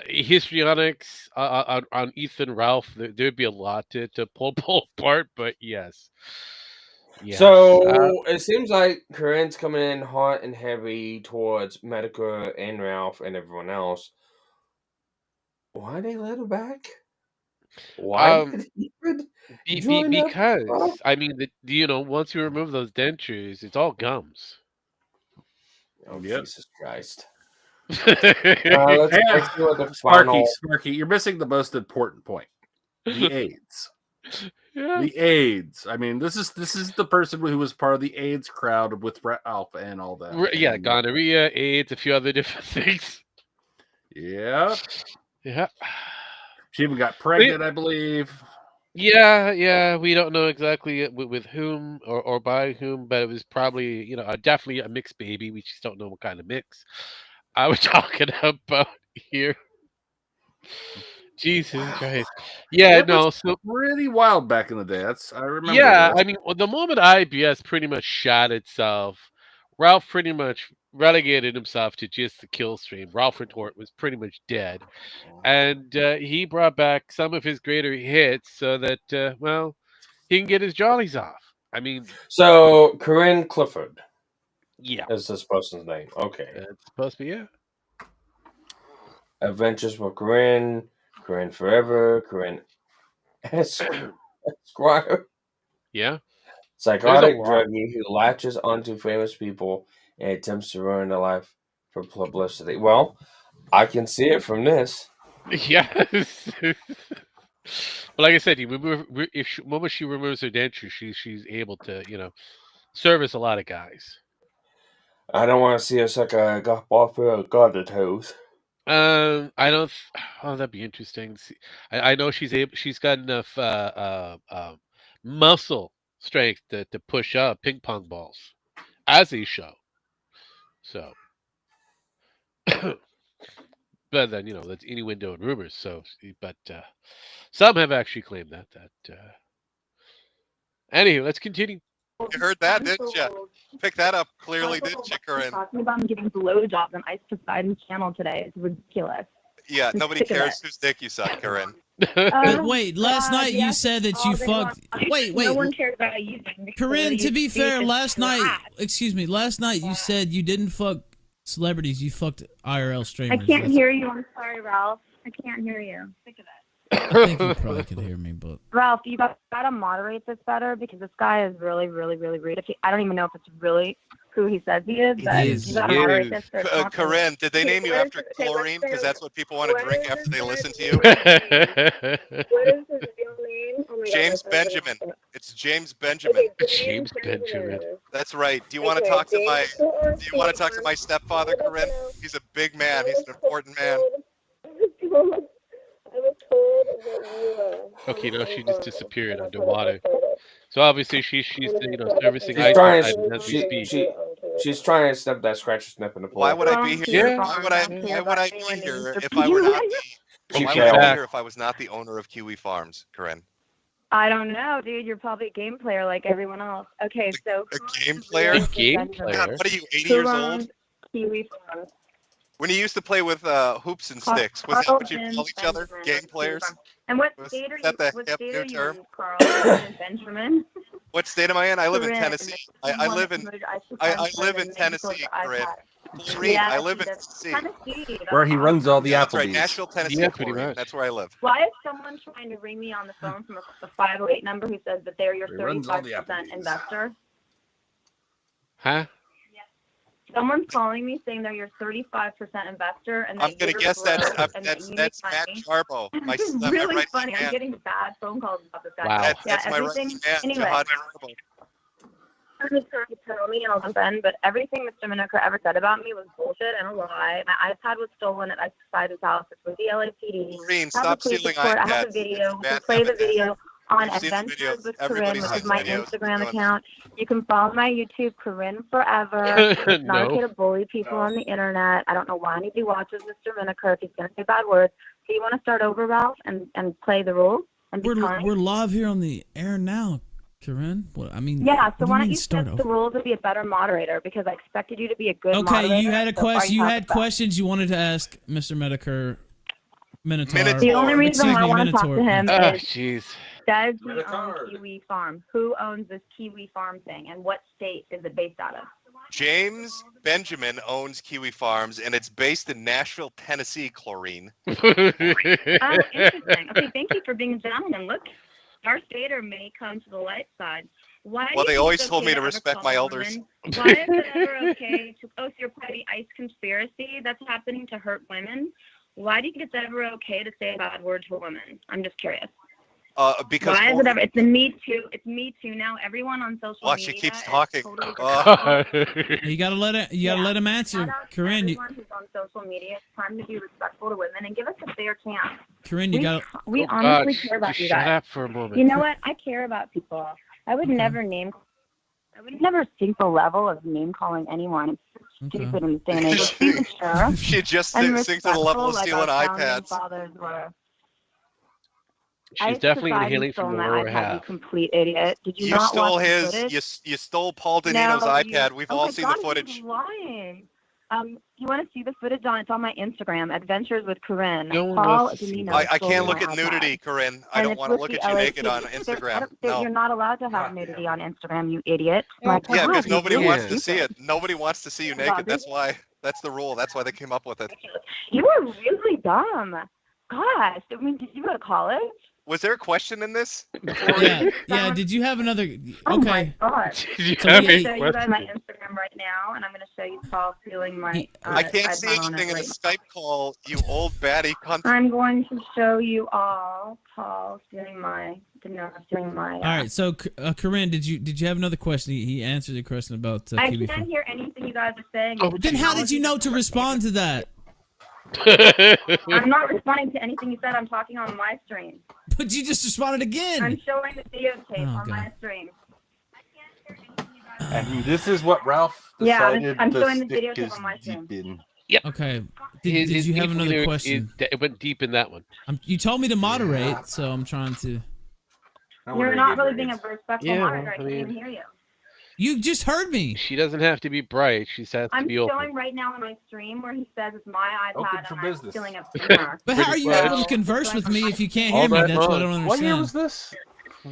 histrionics on Ethan Ralph, there'd be a lot to pull apart. But yes. So it seems like Corinne's coming in hot and heavy towards Metohistory and Ralph and everyone else. Why they let her back? Why did he join up? because I mean, once you remove those dentures, it's all gums. Oh, Yep. Jesus Christ. Let's Let's do the Sparky, final. Sparky, you're missing the most important point. The AIDS. Yeah. The AIDS. I mean, this is the person who was part of the AIDS crowd with Ralph and all that. Yeah, And, gonorrhea, AIDS, a few other different things. yeah. Yeah. She even got pregnant, I believe. Yeah, we don't know exactly with whom or by whom, but it was probably, definitely a mixed baby. We just don't know what kind of mix I was talking about here. Jesus Christ. Yeah, It was no, so really wild back in the day. I remember yeah, this. I mean, the moment IBS pretty much shot itself, Ralph pretty much relegated himself to just the kill stream. Ralph Retort was pretty much dead. And he brought back some of his greater hits so that, he can get his jollies off. I mean, So, Corinne Clifford yeah, is this person's name. Okay. that's supposed to be it. Adventures with Corinne, Corinne Forever, Corinne Esquire. Yeah. Psychotic lot. druggie who latches onto famous people and attempts to ruin their life for publicity. Well, I can see it from this. Yes. But like I said, moment she removes her denture, she's able to, service a lot of guys. I don't want to see her suck a off her garden hose. I don't. Oh, that'd be interesting. See, I know she's got enough muscle strength to push up ping pong balls as a show. So, but then that's any window and rumors. So, but some have actually claimed that. Anywho, let's continue. You heard that, didn't you? Pick that up clearly, didn't you, Corinne? Talking about him giving blowjobs on Ice Poseidon's channel today. It's ridiculous. Yeah, nobody sick of cares it. whose dick you suck, Corinne. But wait, last night you yes, said that all you day fucked. long. Wait, No one cares about you. Corinne. To be fair, last night, trash. last night you said you didn't fuck celebrities. You fucked IRL I streamers. can't hear you. I'm sorry, Ralph. I can't hear you. Sick of it. I think you probably could hear me, but Ralph, you gotta moderate this better because this guy is really, really, really rude. I don't even know if it's really who he says he is, but you gotta moderate this. or it's not gonna- Corinne, did they name you after chlorine? Because that's what people want to drink after they listen to you. What is his real name? Oh my God, James that's not Benjamin. gonna- It's James Benjamin. James Benjamin. That's right. Do you want to talk to my stepfather, Corinne? He's a big man. He's an important man. I was told that you Okay, no, she just disappeared underwater. So obviously she's servicing She's Ice trying, Poseidon as we speak. she's trying to snip that scratch snip in the pool. Why would I be here? Yeah. Why would I be here if I were not She why would failed. I be here if I was not the owner of Kiwi Farms, Corinne? I don't know, dude. You're probably a game player like everyone else. Okay, so A game player? A game player? God, what are you, 80 Who years owns old? Kiwi Farms? When you used to play with hoops and sticks, was that what you called each other? Game players? And what Was state are that the you? What hip state new are you term? in, Carl? Benjamin. What state am I in? I live in Corinne, Tennessee. and I the live one in that Ice I Poseidon live in said and Tennessee, Mexico that Corinne. I've had. Corinne, Yeah, I live in that's Tennessee. Tennessee. That's Where he runs all the Yeah, that's right. Applebee's. Nashville, Tennessee, Yeah, pretty Corinne. much. That's where I live. Why is someone trying to ring me on the phone from a 508 number who says that they're your He runs all the 35% Applebee's. investor? Huh? Someone's calling me saying they're your 35% investor, and I'm gonna you're guess broke, that's and that's you that's make Matt money. Sharbo. My It's my really right funny. I'm man. getting bad phone calls about this guy. Wow. That's my right everything. man, Anyway, Jihad Sharbo. he's trying to tell me, and I'll jump in, but everything Mr. Minotaur ever said about me was bullshit and a lie. My iPad was stolen at Poseidon's house. It's with the LAPD. Corinne, I have stop the police stealing report. I have iPads. the video. It's You bad can play the evidence. video on We've seen the Adventures videos. with Everybody Corinne, which sees is my videos. Instagram Doing account. You can follow my YouTube, Corinne Forever. It's not okay No. to bully people on the internet. I don't know why anybody watches Mr. Minotaur if he's going to say bad words. Do you want to start over, Ralph, and play the rules and be kind? we're live here on the air now, Corinne. What I mean? Yeah, what so do why you don't mean you start set the over? rules and be a better moderator because I expected you to be a good moderator. Okay, you had a so far question. You haven't had been. questions you wanted to ask Mr. Minotaur. Minotaur. The only reason Excuse why I me, want to talk to Minotaur. him Oh, is jeez. does he Minotaur. own Kiwi Farm? Who owns this Kiwi Farm thing, and what state is it based out of? James Benjamin owns Kiwi Farms, and it's based in Nashville, Tennessee, Chlorine. Oh, interesting. Okay, thank you for being a gentleman. Look, Darth Vader may come to the light side. Why Well, do they you always think it's told me okay to ever respect call my a elders. woman? Why is it ever okay to? Oh, so you're part of the ICE conspiracy that's happening to hurt women? Why do you think it's ever okay to say a bad word to a woman? I'm just curious. Because Why is it ever? It's a Me Too. It's Me Too now. Everyone on social well, media. she keeps is talking. Totally You gotta let it. You gotta let him answer, Shout out to Corinne. everyone who's on social media. It's time to be respectful to women and give us a fair chance. Corinne, you gotta. We Oh, honestly God, care about just you shut guys. up for a moment. You know what? I care about people. I would never sink the level of name calling anyone. It's so stupid in this day and age. Be mature She just and sinks to the level of respectful stealing like our founding iPads. fathers were. She's definitely going to heal from that lower iPad, half. you complete idiot. Did you You not stole watch the his. footage? You stole Paul Danino's No, iPad. We've all seen the He's footage. lying. You want to see the footage it's on my Instagram, Adventures with Corinne. No one Paul wants to see Danino that. I stole can't my look at iPad. nudity, Corinne. I And don't it's want to with look the at you naked LAPD. on Instagram. You're not allowed to have nudity on Instagram, you idiot. Yeah, God, because you're nobody really wants to stupid. see it. Nobody wants to see you naked. That's why. That's the rule. That's why they came up with it. You are really dumb. Gosh, I mean, did you go to college? Was there a question in this? Yeah. Did you have another? Oh my Okay. God. You So I'm we- going to show you guys my Instagram right now, and I'm going to show you Paul stealing my I can't see iPad on anything in it a right Skype call, you old baddie cunt. I'm going to show you all Paul stealing my. All right. So, Corinne, did you have another question? He answered the question about. I QB4. can't hear anything you guys are saying. Then how did you know to respond to that? I'm not responding to anything you said. I'm talking on my stream. But you just responded again. I'm showing the videotape Oh, on God. my stream. And this is what Ralph Yeah, decided I'm to showing the stick videotape his on my deep stream. in. Yep. Okay. Did you have another question? It went deep in that one. You told me to moderate, so I'm trying to. You're not really being a respectful Yeah, moderator. I I can't mean- even hear you. You just heard me. She doesn't have to be bright. She just has to I'm be showing open. right now on my stream where he says it's my iPad Open for and business. I'm stealing a streamer. But how are you able to converse with me if you can't hear me? That's what I don't What year understand. was this?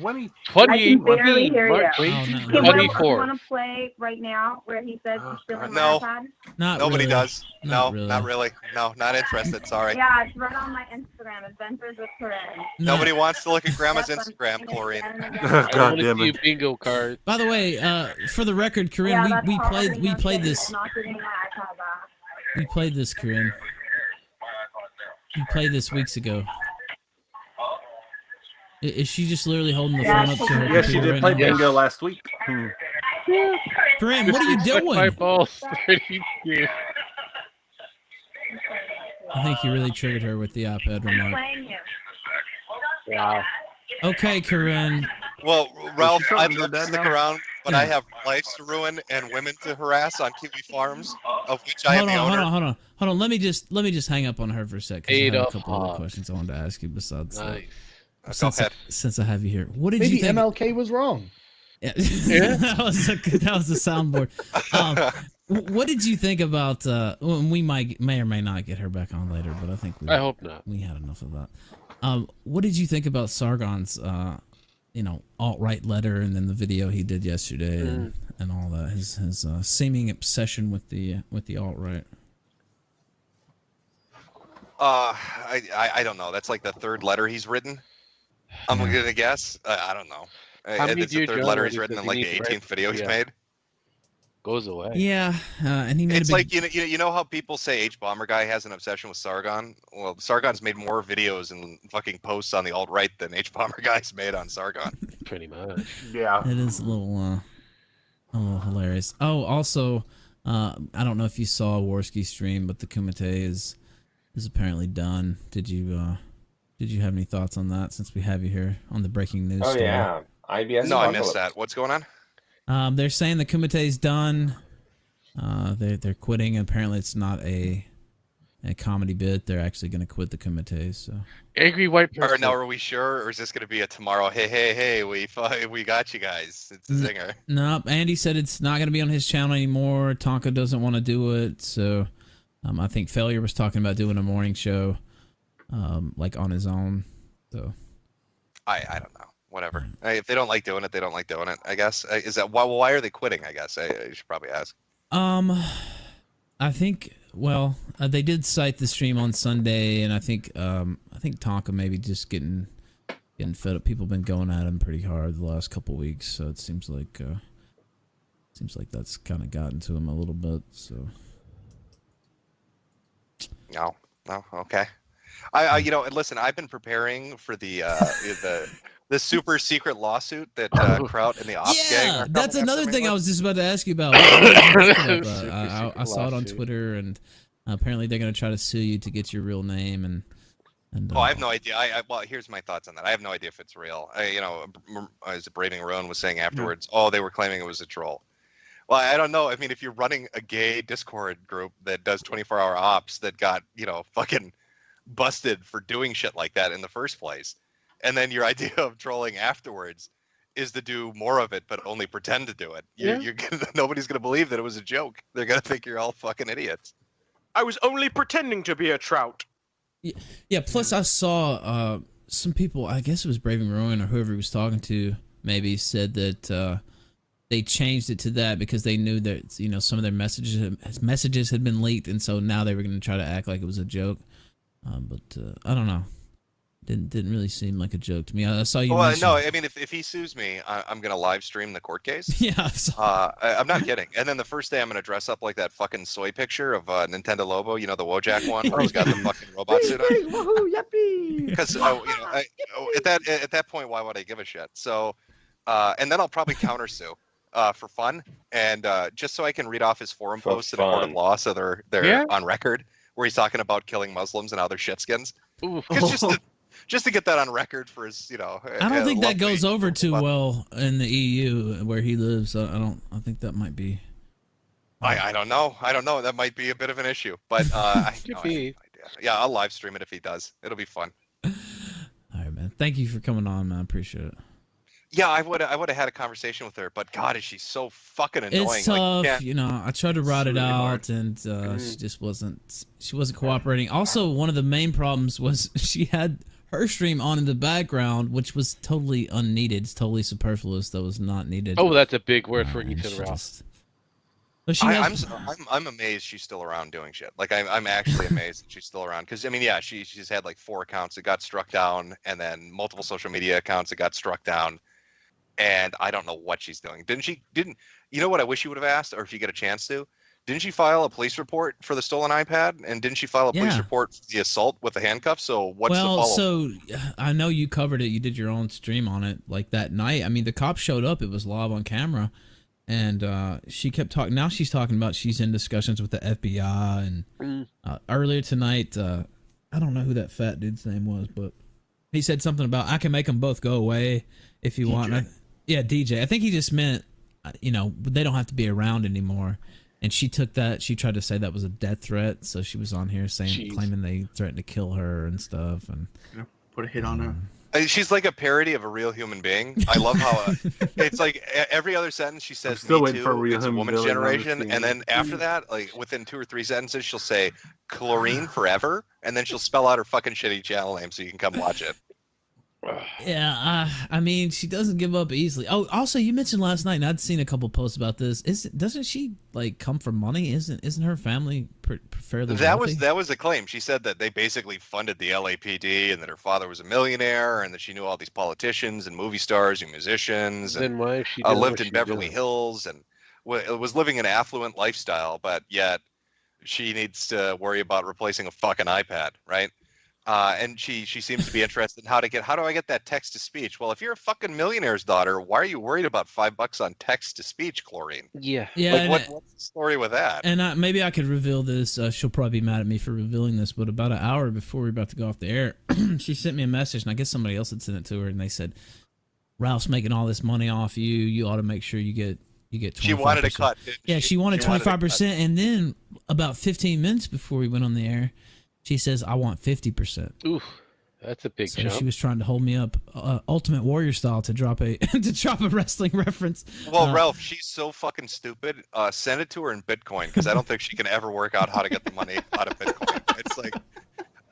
20. I can barely hear you. Oh, no. Okay, what do you want to play right now where he says he's stealing No. my iPad? Nobody does. Not No, really. not really. No, not interested. Sorry. Yeah, it's right on my Instagram, Adventures with Corinne. Nobody wants to look at Grandma's Instagram, Corinne. God damn it. Bingo card. By the way, for the record, Corinne, Yeah, that's we all played everyone says. this. I'm not giving my iPad back. We played this, Corinne. We played this weeks ago. Is she just literally holding the phone up to her Yeah, she computer did right play now? bingo last week. Corinne, what are you Suck my doing? balls. 32. I think you really triggered her with the iPad I'm remark. playing you. Wow. Okay, Corinne. Well, Ralph, she I'd talking love to about that stick now? around, but I have lives to ruin and women to harass on Kiwi Farms, of which I am the owner. Hold on. Let me just hang up on her for a sec. 'Cause I have a Adolf couple other Hobbs. questions I wanted to ask you besides that. Nice. Go ahead. Since I have you here, what did Maybe you think? MLK was wrong. Yeah. that was a soundboard. What did you think about? We may or may not get her back on later, but I think I hope not. we had enough of that. What did you think about Sargon's, alt-right letter, and then the video he did yesterday, and all that? His seeming obsession with the alt-right. I don't know. That's like the third letter he's written. I'm gonna guess. I don't know. How many It's the do you third join letter when he's he written says in like he the needs 18th video he's yeah. made. Goes away. Yeah, and he made It's a big, like you know how people say H Bomber Guy has an obsession with Sargon. Well, Sargon's made more videos and fucking posts on the alt right than H Bomber Guy's made on Sargon. Pretty much. Yeah. It is a little hilarious. Oh, also, I don't know if you saw Warski stream, but the Kumite is apparently done. Did you have any thoughts on that? Since we have you here on the breaking news. Oh story? yeah, IBS. No, I missed that. What's going on? They're saying the Kumite is done. They're quitting. Apparently, it's not a comedy bit. They're actually going to quit the Kumite. So Angry white Or person. now are we sure, or is this gonna be a tomorrow? Hey, we got you guys. It's a zinger. no, Andy said it's not going to be on his channel anymore. Tonka doesn't want to do it. So I think Failure was talking about doing a morning show, like on his own. So I don't know. Whatever. If they don't like doing it, they don't like doing it. I guess. Is that why are they quitting? I guess I should probably ask. I think. Well, they did cite the stream on Sunday, and I think Tonka maybe just getting fed up. People have been going at him pretty hard the last couple weeks, so it seems like that's kind of gotten to him a little bit. So No, okay. Listen. I've been preparing for the the super secret lawsuit that Kraut and the ops gang. Yeah, are that's coming another after me thing I with? was just about to ask you about. What did you think about that? Super I secret saw it on lawsuit. Twitter, and apparently they're going to try to sue you to get your real name. And Oh, I have no idea. Well, here's my thoughts on that. I have no idea if it's real. As Braving Roan was saying afterwards, they were claiming it was a troll. Well, I don't know. I mean, if you're running a gay Discord group that does 24-hour ops that got, fucking busted for doing shit like that in the first place, and then your idea of trolling afterwards is to do more of it, but only pretend to do it. Nobody's going to believe that it was a joke. They're going to think you're all fucking idiots. I was only pretending to be a trout. yeah, plus I saw some people, I guess it was Braving Rowan or whoever he was talking to, maybe said that they changed it to that because they knew that some of their messages had been leaked, and so now they were going to try to act like it was a joke. But I don't know. Didn't really seem like a joke to me. I saw you. Well, no, I mean, if he sues me, I'm gonna live stream the court case. Yeah, I'm not kidding. And then the first day, I'm gonna dress up like that fucking soy picture of Nintendo Lobo, the Wojak one, where he's got the fucking robot suit on. Woohoo! Yuppie! Because at that point, why would I give a shit? So, and then I'll probably counter sue for fun, and just so I can read off his forum For posts in a court of fun. law, so they're on record, where he's talking about killing Muslims and how they're shitskins. Just to get that on record for his, I don't think that goes over too well in the EU where he lives. I think that might be. I don't know. That might be a bit of an issue, but I have no idea. Yeah, I'll live stream it if he does. It'll be fun. All right, man. Thank you for coming on, man. I appreciate it. Yeah, I would have had a conversation with her, but God, is she so fucking annoying? It's tough, Like, I tried to rot it really out, hard. and she just wasn't cooperating. Also, one of the main problems was she had her stream on in the background, which was totally unneeded. It's totally superfluous. That was not needed. Oh, that's a big word for and Ethan she Ralph. just- But she has, I'm amazed she's still around doing shit. Like I'm actually amazed that she's still around because I mean, yeah, she's had like 4 accounts that got struck down, and then multiple social media accounts that got struck down, and I don't know what she's doing. Didn't you know what I wish you would have asked, or if you get a chance to? Didn't she file a police report for the stolen iPad? And didn't she file a police Yeah. report for the assault with the handcuffs? So what's the follow-up? so I know you covered it. You did your own stream on it, like that night. I mean, the cops showed up. It was live on camera, and she kept talking. Now she's talking about she's in discussions with the FBI. And earlier tonight, I don't know who that fat dude's name was, but he said something about I can make them both go away if you want. Yeah, DJ. I think he just meant, they don't have to be around anymore. And she took that. She tried to say that was a death threat. So she was on here claiming they threatened to kill her and stuff. And put a hit on her. She's like a parody of a real human being. I love how it's like every other sentence she says, still "Me waiting for a too," real it's a human woman's being, I've never generation, seen and it. then after that, like within 2 or 3 sentences, she'll say "chlorine forever," and then she'll spell out her fucking shitty channel name so you can come watch it. yeah, I mean, she doesn't give up easily. Oh, also, you mentioned last night, and I'd seen a couple posts about this. Doesn't she like come from money? Isn't her family fairly wealthy? That was the claim. She said that they basically funded the LAPD, and that her father was a millionaire, and that she knew all these politicians and movie stars and musicians. Then And why is she doing lived what in she's Beverly doing? Hills and was living an affluent lifestyle, but yet she needs to worry about replacing a fucking iPad, right? And she seems to be interested in how do I get that text to speech? Well, if you're a fucking millionaire's daughter, why are you worried about $5 on text to speech, Chlorine? Yeah. Yeah, Like what's the story with that? And maybe I could reveal this. She'll probably be mad at me for revealing this, but about an hour before we were about to go off the air, she sent me a message, and I guess somebody else had sent it to her, and they said, "Ralph's making all this money off you. You ought to make sure you get 25%." She wanted a cut. Yeah, she wanted She wanted a 25%, and then about 15 minutes before we went on the air, she says, "I want 50%." Oof, that's a big So jump. she was trying to hold me up, Ultimate Warrior style, to drop a wrestling reference. Well, Ralph, she's so fucking stupid. Send it to her in Bitcoin because I don't think she can ever work out how to get the money out of Bitcoin. It's like,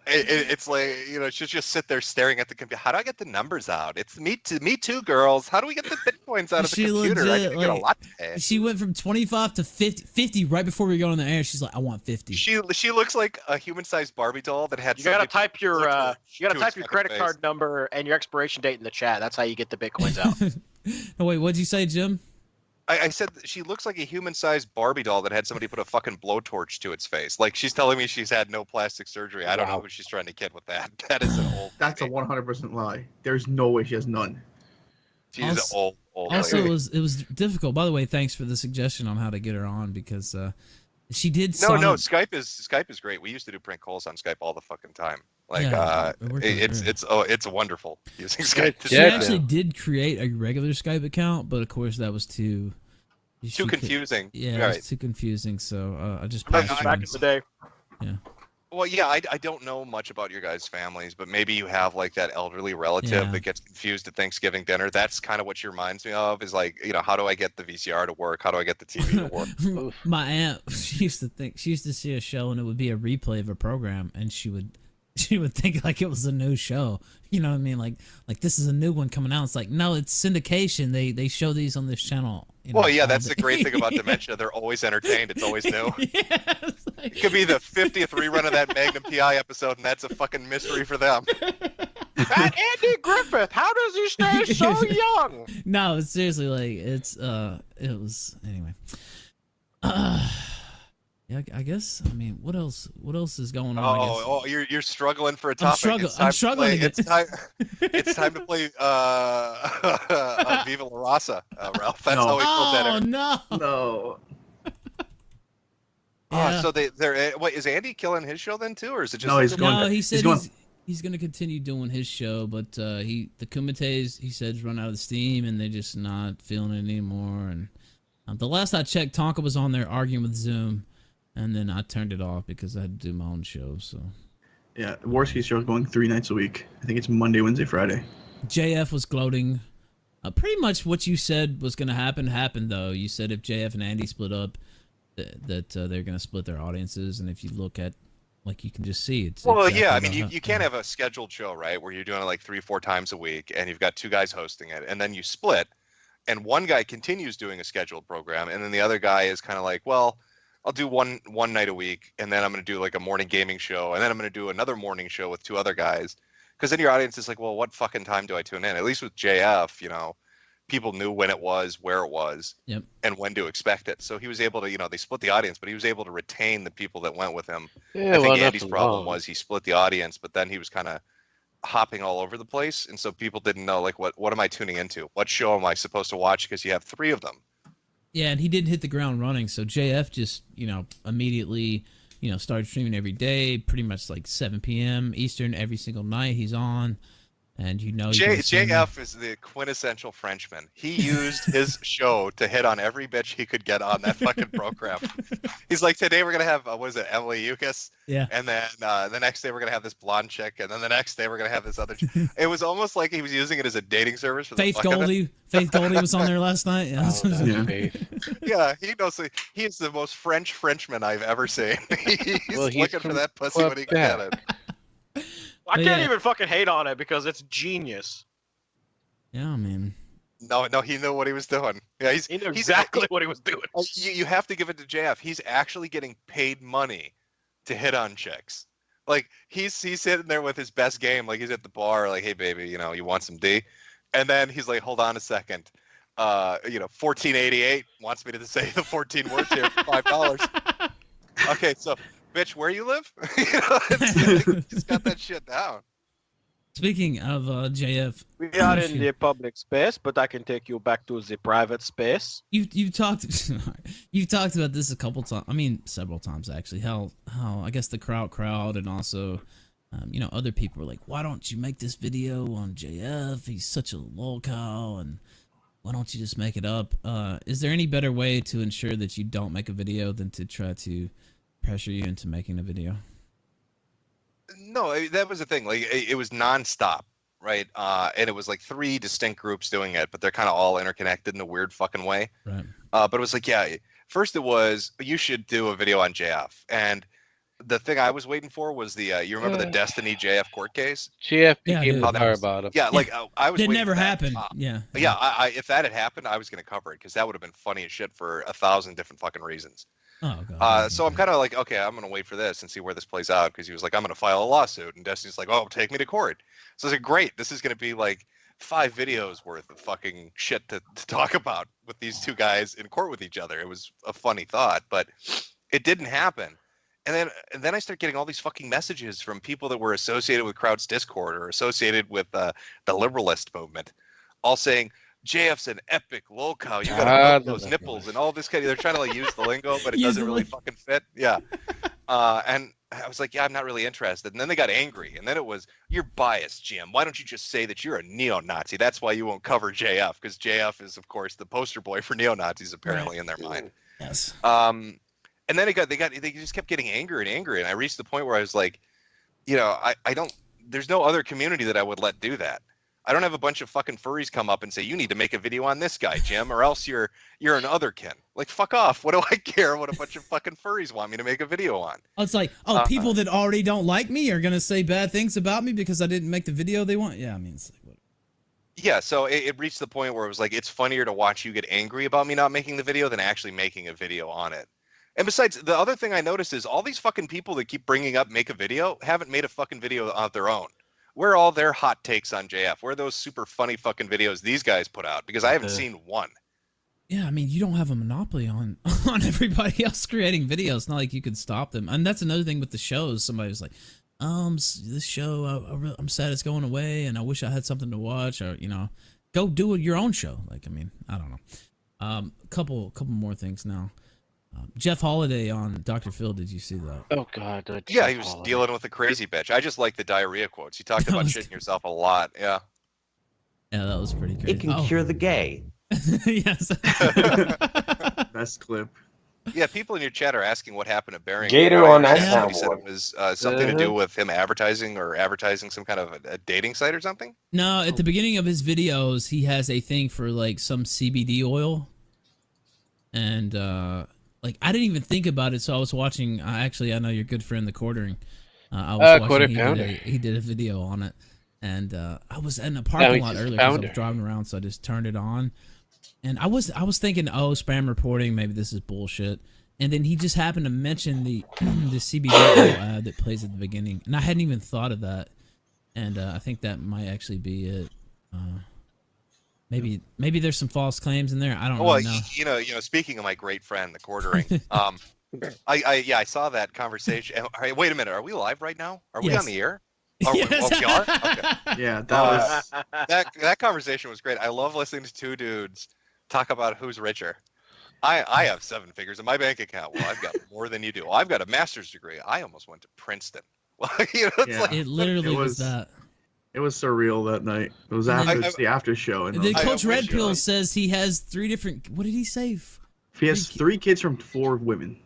it's like she'll just sit there staring at the computer. How do I get the numbers out? It's me too, girls. How do we get the Bitcoins out of the She computer? I legit, can get a like, latte. She went from 25 to 50 right before we go on the air. She's like, "I want 50." She looks like a human-sized Barbie doll that had. You gotta type your to its credit fucking card face. number and your expiration date in the chat. That's how you get the bitcoins out. Oh wait, what'd you say, Jim? I said that she looks like a human-sized Barbie doll that had somebody put a fucking blowtorch to its face. Like, she's telling me she's had no plastic surgery. I don't know who she's trying to kid with that. That is an old. That's a 100% lie. There's no way she has none. She's an old. Also, lady. it was difficult. By the way, thanks for the suggestion on how to get her on because she did. No, Skype is great. We used to do prank calls on Skype all the fucking time. Like, it's wonderful using Skype. She actually did create a regular Skype account, but of course that was too confusing. Yeah, right. it was too confusing. So I just Back passed in the day. Yeah. Well, yeah, I don't know much about your guys' families, but maybe you have like that elderly relative that gets confused at Thanksgiving dinner. That's kind of what she reminds me of. Is like, how do I get the VCR to work? How do I get the TV to work? My aunt, she used to see a show and it would be a replay of a program, and she would think like it was a new show. You know what I mean? Like this is a new one coming out. It's like, no, it's syndication. They show these on this channel. Well, yeah, that's the great thing about Dementia. They're always entertained. It's always new. It could be the 50th rerun of that Magnum PI episode, and that's a fucking mystery for them. That Andy Griffith, how does he stay so young? No, it's seriously like it was anyway. Yeah, I guess. I mean, what else is going on? Oh, you're struggling for a topic. I'm struggling. It's time to play Viva La Raza, Ralph. That's how we pulled that in. No. Yeah. So they're wait, is Andy killing his show then too, or is it just? No, he's going. No, he said going. he's going to continue doing his show, but the Kumites, he said, run out of steam and they're just not feeling it anymore. And the last I checked, Tonka was on there arguing with Zoom. And then I turned it off because I had to do my own show. So, Yeah, Warski's show is going 3 nights a week. I think it's Monday, Wednesday, Friday. JF was gloating. Pretty much what you said was going to happened though. You said if JF and Andy split up, that they're going to split their audiences. And if you look at, like, you can just see it's. Well, exactly yeah, I mean, about you can't have a scheduled show, right, where you're doing it like 3-4 times a week, and you've got 2 guys hosting it, and then you split, and one guy continues doing a scheduled program, and then the other guy is kind of like, well, I'll do one night a week, and then I'm going to do like a morning gaming show, and then I'm going to do another morning show with 2 other guys. Because then your audience is like, well, what fucking time do I tune in? At least with JF, people knew when it was, where it was, and when to expect it. So he was able to, they split the audience, but he was able to retain the people that went with him. Yeah, I think Andy's problem was he split the audience, but then he was kind of hopping all over the place, and so people didn't know, like, what am I tuning into? What show am I supposed to watch? Because you have 3 of them. Yeah, and he didn't hit the ground running. So JF just, immediately, started streaming every day, pretty much like 7 p.m. Eastern every single night he's on. And JF is the quintessential Frenchman. He used his show to hit on every bitch he could get on that fucking program. He's like, today we're going to have, Emily Eucas? Yeah. And then the next day we're going to have this blonde chick. And then the next day we're going to have this other chick. It was almost like he was using it as a dating service. For Faith Goldie. Faith Goldie was on there last night. Yeah, he knows. He is the most Frenchman I've ever seen. He's looking for that pussy when he can get it. I can't even fucking hate on it because it's genius. Yeah, man. No, he knew what he was doing. Yeah, he knew exactly what he was doing. You have to give it to JF. He's actually getting paid money to hit on chicks. Like, he's sitting there with his best game. Like, he's at the bar, like, hey, baby, you want some D? And then he's like, hold on a second. 1488 wants me to say the 14 words here for $5. Okay, so, bitch, where you live? He's got that shit down. Speaking of JF, we are in the public space, but I can take you back to the private space. You've talked about this a couple times. I mean, several times actually. How I guess the crowd and also other people were like, why don't you make this video on JF? He's such a lolcow, and why don't you just make it up? Is there any better way to ensure that you don't make a video than to try to pressure you into making a video? No, that was the thing. Like, it was nonstop, right? And it was like 3 distinct groups doing it, but they're kind of all interconnected in a weird fucking way. Right. But it was like, yeah, first it was, you should do a video on JF. And the thing I was waiting for was the, you remember the Destiny JF court case? JF became the power bottom. Yeah, like, I was It waiting never for that. happened. Yeah. Yeah, if that had happened, I was going to cover it because that would have been funny as shit for 1,000 different fucking reasons. Oh, God. So I'm kind of like, okay, I'm going to wait for this and see where this plays out, because he was like, I'm going to file a lawsuit. And Destiny's like, oh, take me to court. So I was like, great. This is going to be like 5 videos worth of fucking shit to talk about with these two guys in court with each other. It was a funny thought, but it didn't happen. And then I start getting all these fucking messages from people that were associated with Crowd's Discord or associated with the liberalist movement, all saying, JF's an epic lolcow. You gotta cook those nipples and all this kind of. They're trying to like use the lingo, but it doesn't really fucking fit. Yeah. And I was like, yeah, I'm not really interested. And then they got angry. And then it was, you're biased, Jim. Why don't you just say that you're a neo-Nazi? That's why you won't cover JF, because JF is, of course, the poster boy for neo-Nazis, apparently, in their mind. Yes. And then they just kept getting angrier and angrier. And I reached the point where I was like, you know, I don't, there's no other community that I would let do that. I don't have a bunch of fucking furries come up and say, you need to make a video on this guy, Jim, or else you're an otherkin. Like, fuck off. What do I care what a bunch of fucking furries want me to make a video on? Oh, it's like, people that already don't like me are going to say bad things about me because I didn't make the video they want? Yeah, I mean, it's like, what? Yeah, so it reached the point where it was like, it's funnier to watch you get angry about me not making the video than actually making a video on it. And besides, the other thing I noticed is all these fucking people that keep bringing up make a video haven't made a fucking video on their own. Where are all their hot takes on JF? Where are those super funny fucking videos these guys put out? Because I haven't seen one. Yeah, I mean, you don't have a monopoly on everybody else creating videos. It's not like you can stop them. And that's another thing with the shows. Somebody was like, this show, I'm sad it's going away, and I wish I had something to watch. Or, you know, go do your own show. Like, I mean, I don't know. Couple more things now. Jeff Holiday on Dr. Phil, did you see that? Oh, God. Yeah, he was dealing with a crazy bitch. I just like the diarrhea quotes. He talked about shitting yourself a lot. Yeah. Yeah, that was pretty crazy. It can cure the gay. Yes. Best clip. Yeah, people in your chat are asking what happened to Bering. Gator on that He said it was something to do with him advertising some kind of a dating site or something? No, at the beginning of his videos, he has a thing for, like, some CBD oil. And, like, I didn't even think about it, so I was watching. Actually, I know your good friend, the Quartering. I was watching. He did a video on it, and I was in a parking lot earlier because I was driving around, so I just turned it on, and I was thinking, oh, spam reporting, maybe this is bullshit, and then he just happened to mention the CBD oil ad that plays at the beginning, and I hadn't even thought of that, and I think that might actually be it. Maybe there's some false claims in there. I don't know. Well, you know, speaking of my great friend, the Quartering, I saw that conversation. Wait a minute, are we live right now? Are we on the air? We are? Okay. Yeah, that was that conversation was great. I love listening to two dudes talk about who's richer. I have 7 figures in my bank account. Well, I've got more than you do. Well, I've got a master's degree. I almost went to Princeton. Well, you know, it's like, it literally was that. It was surreal that night. It was the after show. And then Coach Red Pill says he has 3 different. What did he say? He has 3 kids from 4 women.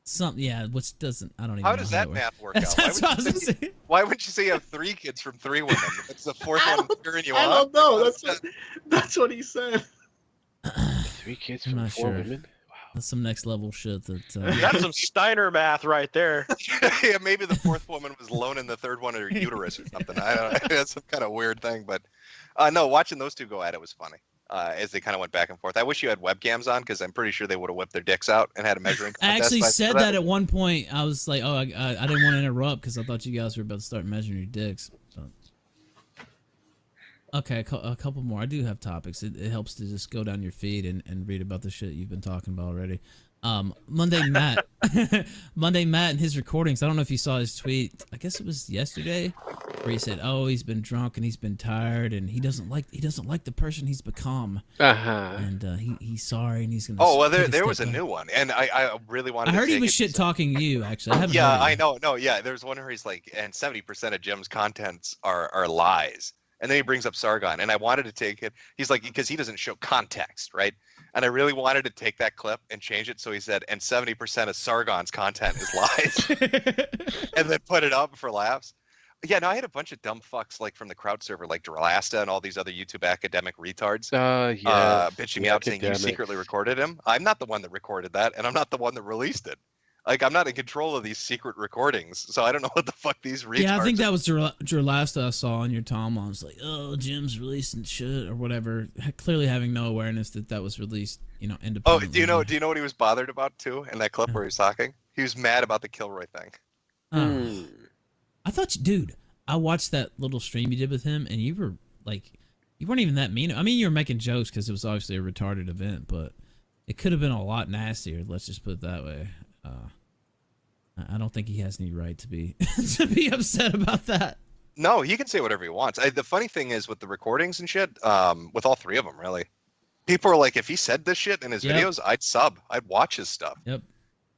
Something, yeah. Which doesn't. I don't even. How know does how that math work out? Why wouldn't you say you have 3 kids from 3 women? It's the 4th one cheering you on. I don't know. That's what he said. 3 kids from 4 women. That's some next level shit. That's some Steiner math right there. Yeah, maybe the 4th woman was loaning the 3rd one her uterus or something. I don't know. That's some kind of weird thing, but no, watching those two go at it was funny. As they kind of went back and forth. I wish you had webcams on because I'm pretty sure they would have whipped their dicks out and had a measuring contest. I actually said that at one point. I was like, oh, I didn't want to interrupt because I thought you guys were about to start measuring your dicks. But... Okay, a couple more. I do have topics. It helps to just go down your feed and read about the shit you've been talking about already. Monday Matt and his recordings. I don't know if you saw his tweet. I guess it was yesterday, where he said, "Oh, he's been drunk and he's been tired and he doesn't like the person he's become." And he's sorry and he's gonna. Oh well, there was a new one, and I really wanted. I heard he was shit talking you. Actually, I haven't. Yeah, I know. No, yeah, there's one where he's like, and 70% of Jim's contents are lies. And then he brings up Sargon, and I wanted to take it. He's like, because he doesn't show context, right? And I really wanted to take that clip and change it so he said, and 70% of Sargon's content is lies, and then put it up for laughs. Yeah, no, I had a bunch of dumb fucks like from the crowd server, like Dralasta and all these other YouTube academic retards, bitching me out saying you secretly recorded him. I'm not the one that recorded that, and I'm not the one that released it. Like, I'm not in control of these secret recordings, so I don't know what the fuck these retards. Yeah, I think that was Dralasta I saw on your timeline. I was like, oh, Jim's releasing shit or whatever, clearly having no awareness that was released, independently. Oh, do you know what he was bothered about too in that clip where he was talking? He was mad about the Kilroy thing. I thought, dude, I watched that little stream you did with him, and you were like, You weren't even that mean. I mean, you were making jokes because it was obviously a retarded event, but it could have been a lot nastier. Let's just put it that way. I don't think he has any right to be to be upset about that. No, he can say whatever he wants. The funny thing is with the recordings and shit, with all three of them, really, people are like, if he said this shit in his videos, I'd sub. I'd watch his stuff. Yep.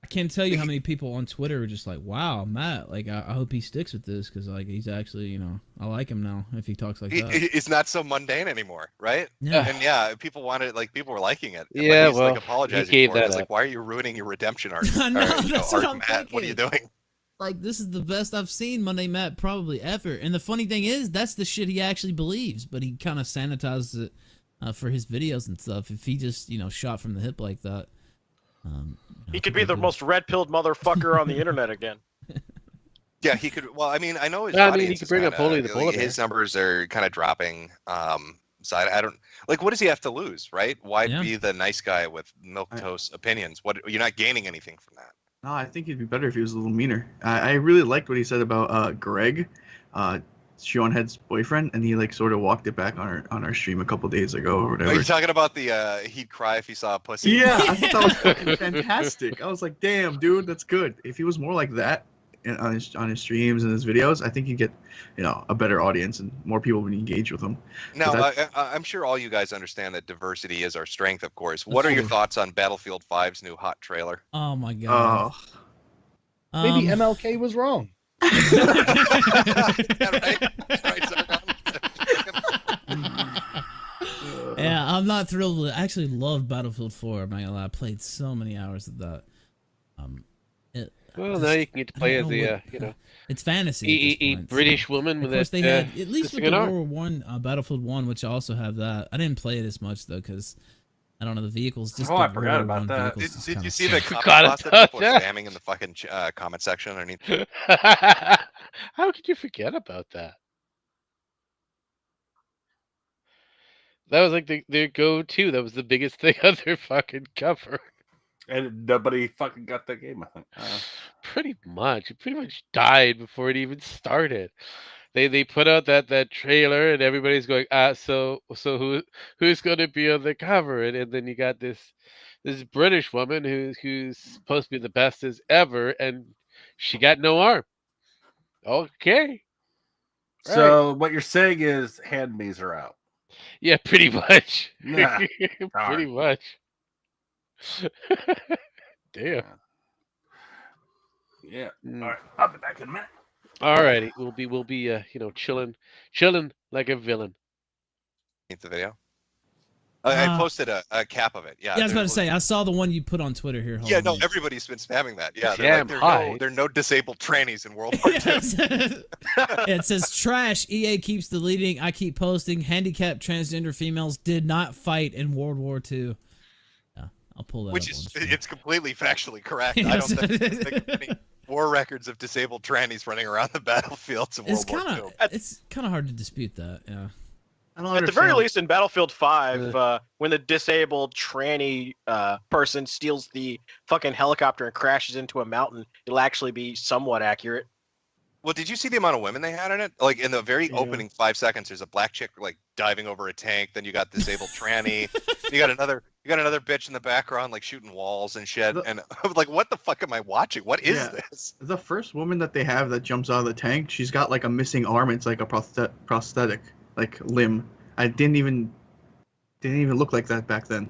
I can't tell you how many people on Twitter are just like, wow, Matt, like, I hope he sticks with this because, like, he's actually, you know, I like him now if he talks like that. It's not so mundane anymore, right? Yeah. And yeah, people wanted, like, people were liking it. And, Yeah, like, he's, well, like, apologizing he gave for it. that It's up. like, why are you ruining your redemption arc? I know, that's what I'm Matt, what are you thinking. doing? Like, this is the best I've seen Monday Matt probably ever. And the funny thing is, that's the shit he actually believes, but he kind of sanitizes it for his videos and stuff. If he just, you know, shot from the hip like that. He could be the most red-pilled motherfucker on the internet again. Yeah, he could. Well, I mean, I know his Yeah, I mean, he audience could is bring up kinda- Holy the Bullet his numbers are kind of dropping. So I don't like. What does he have to lose, right? Why be the nice guy with milquetoast opinions? What you're not gaining anything from that. No, I think he'd be better if he was a little meaner. I really liked what he said about Greg, Seanhead's boyfriend, and he like sort of walked it back on our stream a couple days ago or whatever. Are you talking about the he'd cry if he saw a pussy? Yeah, I thought that was fucking fantastic. I was like, damn, dude, that's good. If he was more like that on his streams and his videos, I think he'd get, you know, a better audience and more people would engage with him. Now, I'm sure all you guys understand that diversity is our strength, of course. What are your thoughts on Battlefield 5's new hot trailer? Oh my god. Maybe MLK was wrong. Yeah, I'm not thrilled with it. I actually love Battlefield 4. I'm not gonna lie. I played so many hours of that. Well, now you can get to play as the, you know, it's fantasy. a British woman with of course, that. they had at least with the arm. World War One, Battlefield 1, which I also have that. I didn't play it as much though, because I don't know the vehicles. Just I the forgot World about War I that. vehicles Did just you kinda see the suck. comment that people were spamming in the fucking comment section underneath? How could you forget about that? That was like their go-to. That was the biggest thing on their fucking cover. And nobody fucking got that game, I think. Pretty much. It pretty much died before it even started. They put out that trailer and everybody's going, so who's gonna be on the cover? And then you got this British woman who's supposed to be the best as ever, and she got no arm. Okay. So what you're saying is handmaids are out. Yeah, pretty much. Nah. Pretty much. Damn. Yeah. All right. I'll be back in a minute. Alrighty, we'll be you know, chilling like a villain. The video. I posted a cap of it. Yeah. Yeah, I was about to say I saw the one you put on Twitter here. Hold Yeah, on, no, wait. everybody's been spamming that. Yeah, Damn there right. are no disabled trannies in World War II. It says trash. EA keeps deleting. I keep posting. Handicapped transgender females did not fight in World War II. Yeah, I'll pull that. Which up is, on stream. it's completely factually correct. Yes. I don't think there's any war records of disabled trannies running around the battlefields of It's World War kind II. of it's kind of hard to dispute that. Yeah. I don't At the very understand. least, in Battlefield 5, when the disabled tranny person steals the fucking helicopter and crashes into a mountain, it'll actually be somewhat accurate. Well, did you see the amount of women they had in it? Like in the very opening 5 seconds, there's a black chick like diving over a tank. Then you got disabled tranny. You got another bitch in the background like shooting walls and shit. And I was like, what the fuck am I watching? What is this? The first woman that they have that jumps out of the tank, she's got like a missing arm. It's like a prosthetic, like limb. I didn't even look like that back then.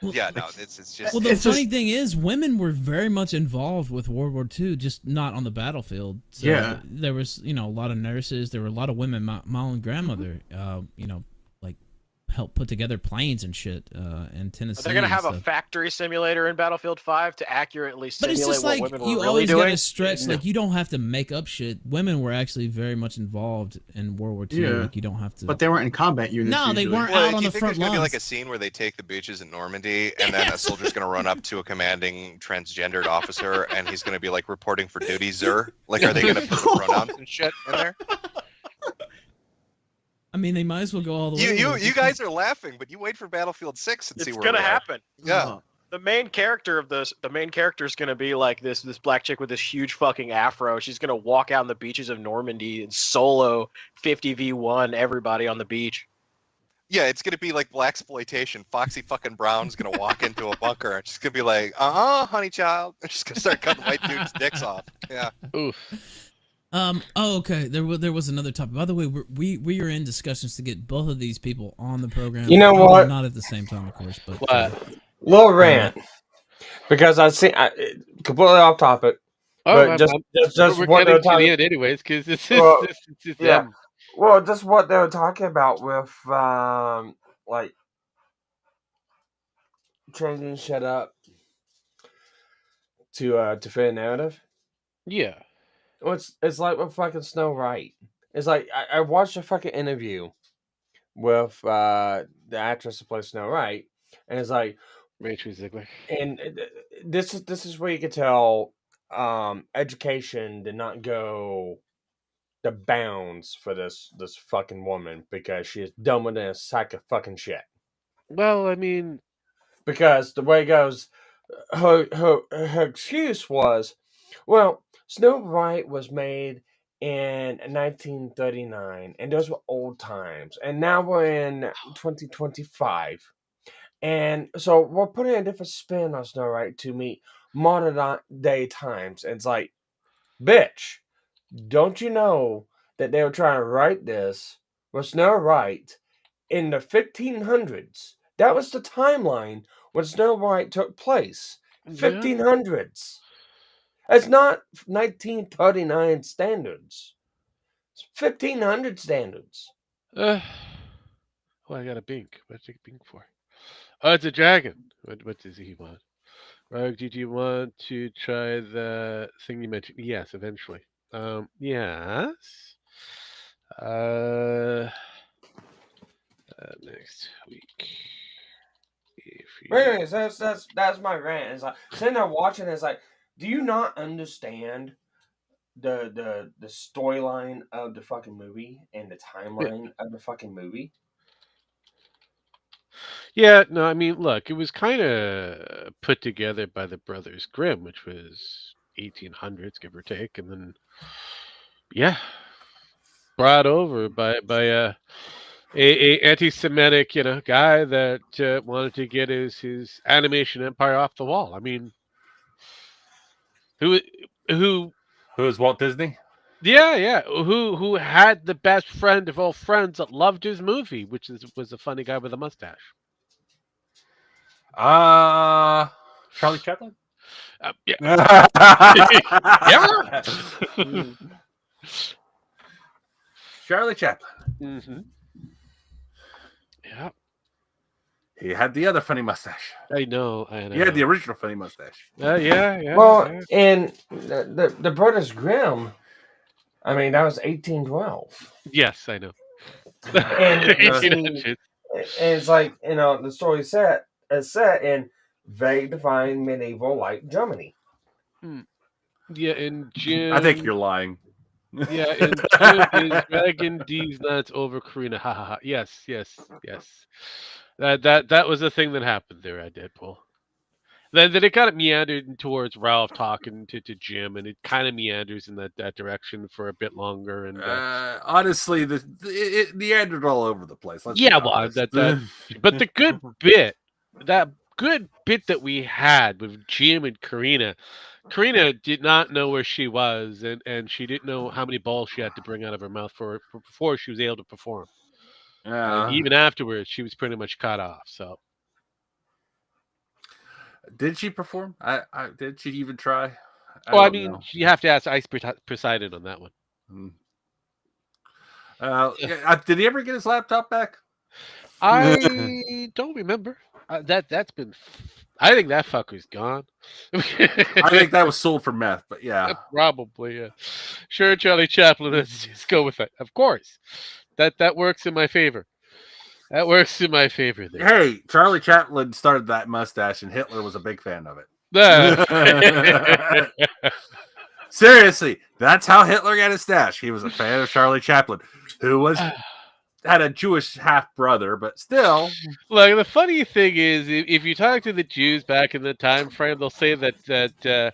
Yeah, no, it's just. Well, the funny thing is, women were very much involved with World War II, just not on the battlefield. So Yeah. there was, you know, a lot of nurses. There were a lot of women. My own grandmother, you know, like helped put together planes and shit in Tennessee. They're gonna and have a stuff. factory simulator in Battlefield 5 to accurately But simulate it's just what like women you were really always doing. gotta stretch. Like you don't have to make up shit. Women were actually very much involved in World War II. Yeah. Like you don't have to. But they weren't in combat units. No, they usually. weren't Well, out on do you the think front there's gonna be lines. like a scene where they take the beaches in Normandy, and then a soldier's gonna run up to a commanding transgendered officer, and he's gonna be like reporting for duty, sir? Like, are they gonna put the pronouns and shit in there? I mean, they might as well go all the way. You with it. you guys are laughing, but you wait for Battlefield 6 and see It's where gonna we are. happen. Yeah. The main character is gonna be like this black chick with this huge fucking afro. She's gonna walk out on the beaches of Normandy and solo 50v1 everybody on the beach. Yeah, it's gonna be like blaxploitation. Foxy fucking Brown's gonna walk into a bunker and she's gonna be like, honey child. And she's gonna start cutting white dudes' dicks off. Yeah. Oof. Oh, okay. There was another topic. By the way, we are in discussions to get both of these people on the program. You know Probably what? Not at the same time, of course, but little rant because I see completely off topic. But just we're what getting they're to the talking. end anyways, because this is Well, this is yeah. them. Well, just what they were talking about with like changing shit up to fit a narrative. Yeah. Well, it's like with fucking Snow White. It's like I watched a fucking interview with the actress who plays Snow White, and it's like Rachel Ziegler. And this is where you can tell education did not go the bounds for this fucking woman because she is dumber than a sack of fucking shit. Well, I mean, because the way it goes, her excuse was, well, Snow White was made in 1939, and those were old times, and now we're in 2025. And so we're putting a different spin on Snow White to meet modern day times. And it's like, bitch, don't you know that they were trying to write this with Snow White in the 1500s? That was the timeline when Snow White took place. 1500s. It's not 1939 standards. It's 1500 standards. Oh, I got a bink. What's a bink for? Oh, it's a dragon. What does he want? Rogue, did you want to try the thing you mentioned? Yes, eventually. Yes. Next week. Anyways, that's my rant. It's like sitting there watching. It's like, do you not understand the storyline of the fucking movie and the timeline of the fucking movie? Yeah, no, I mean, look, it was kind of put together by the Brothers Grimm, which was 1800s, give or take, and then, yeah, brought over by a anti-Semitic, guy that wanted to get his animation empire off the wall. I mean, who is Walt Disney? Yeah. Who had the best friend of all friends that loved his movie, which was a funny guy with a mustache. Charlie Chaplin? Yeah. Yeah. Charlie Chaplin. Mm-hmm. Yeah. He had the other funny mustache. I know. He had the original funny mustache. Yeah. Well, and the Brothers Grimm, I mean, that was 1812. Yes, I know. And it's like, the story is set in vague defined medieval like Germany. Yeah, and Jim. I think you're lying. Yeah, and Jim is dragging these nuts over Corinne. Ha ha ha. Yes. That was the thing that happened there at Deadpool. Then it kind of meandered towards Ralph talking to Jim, and it kind of meanders in that direction for a bit longer. And honestly, it meandered all over the place. But the good bit, that we had with Jim and Corinne did not know where she was, and she didn't know how many balls she had to bring out of her mouth before she was able to perform. And even afterwards, she was pretty much cut off. So, did she perform? Did she even try? I mean, you have to ask Ice Poseidon on that one. Did he ever get his laptop back? I don't remember. That's been. I think that fucker's gone. I think that was sold for meth, but yeah. Probably, yeah. Sure, Charlie Chaplin, let's just go with it. Of course. That works in my favor. That works in my favor there. Hey, Charlie Chaplin started that mustache, and Hitler was a big fan of it. Seriously, that's how Hitler got his stash. He was a fan of Charlie Chaplin, who had a Jewish half brother, but still. Like, the funny thing is, if you talk to the Jews back in the time frame, they'll say that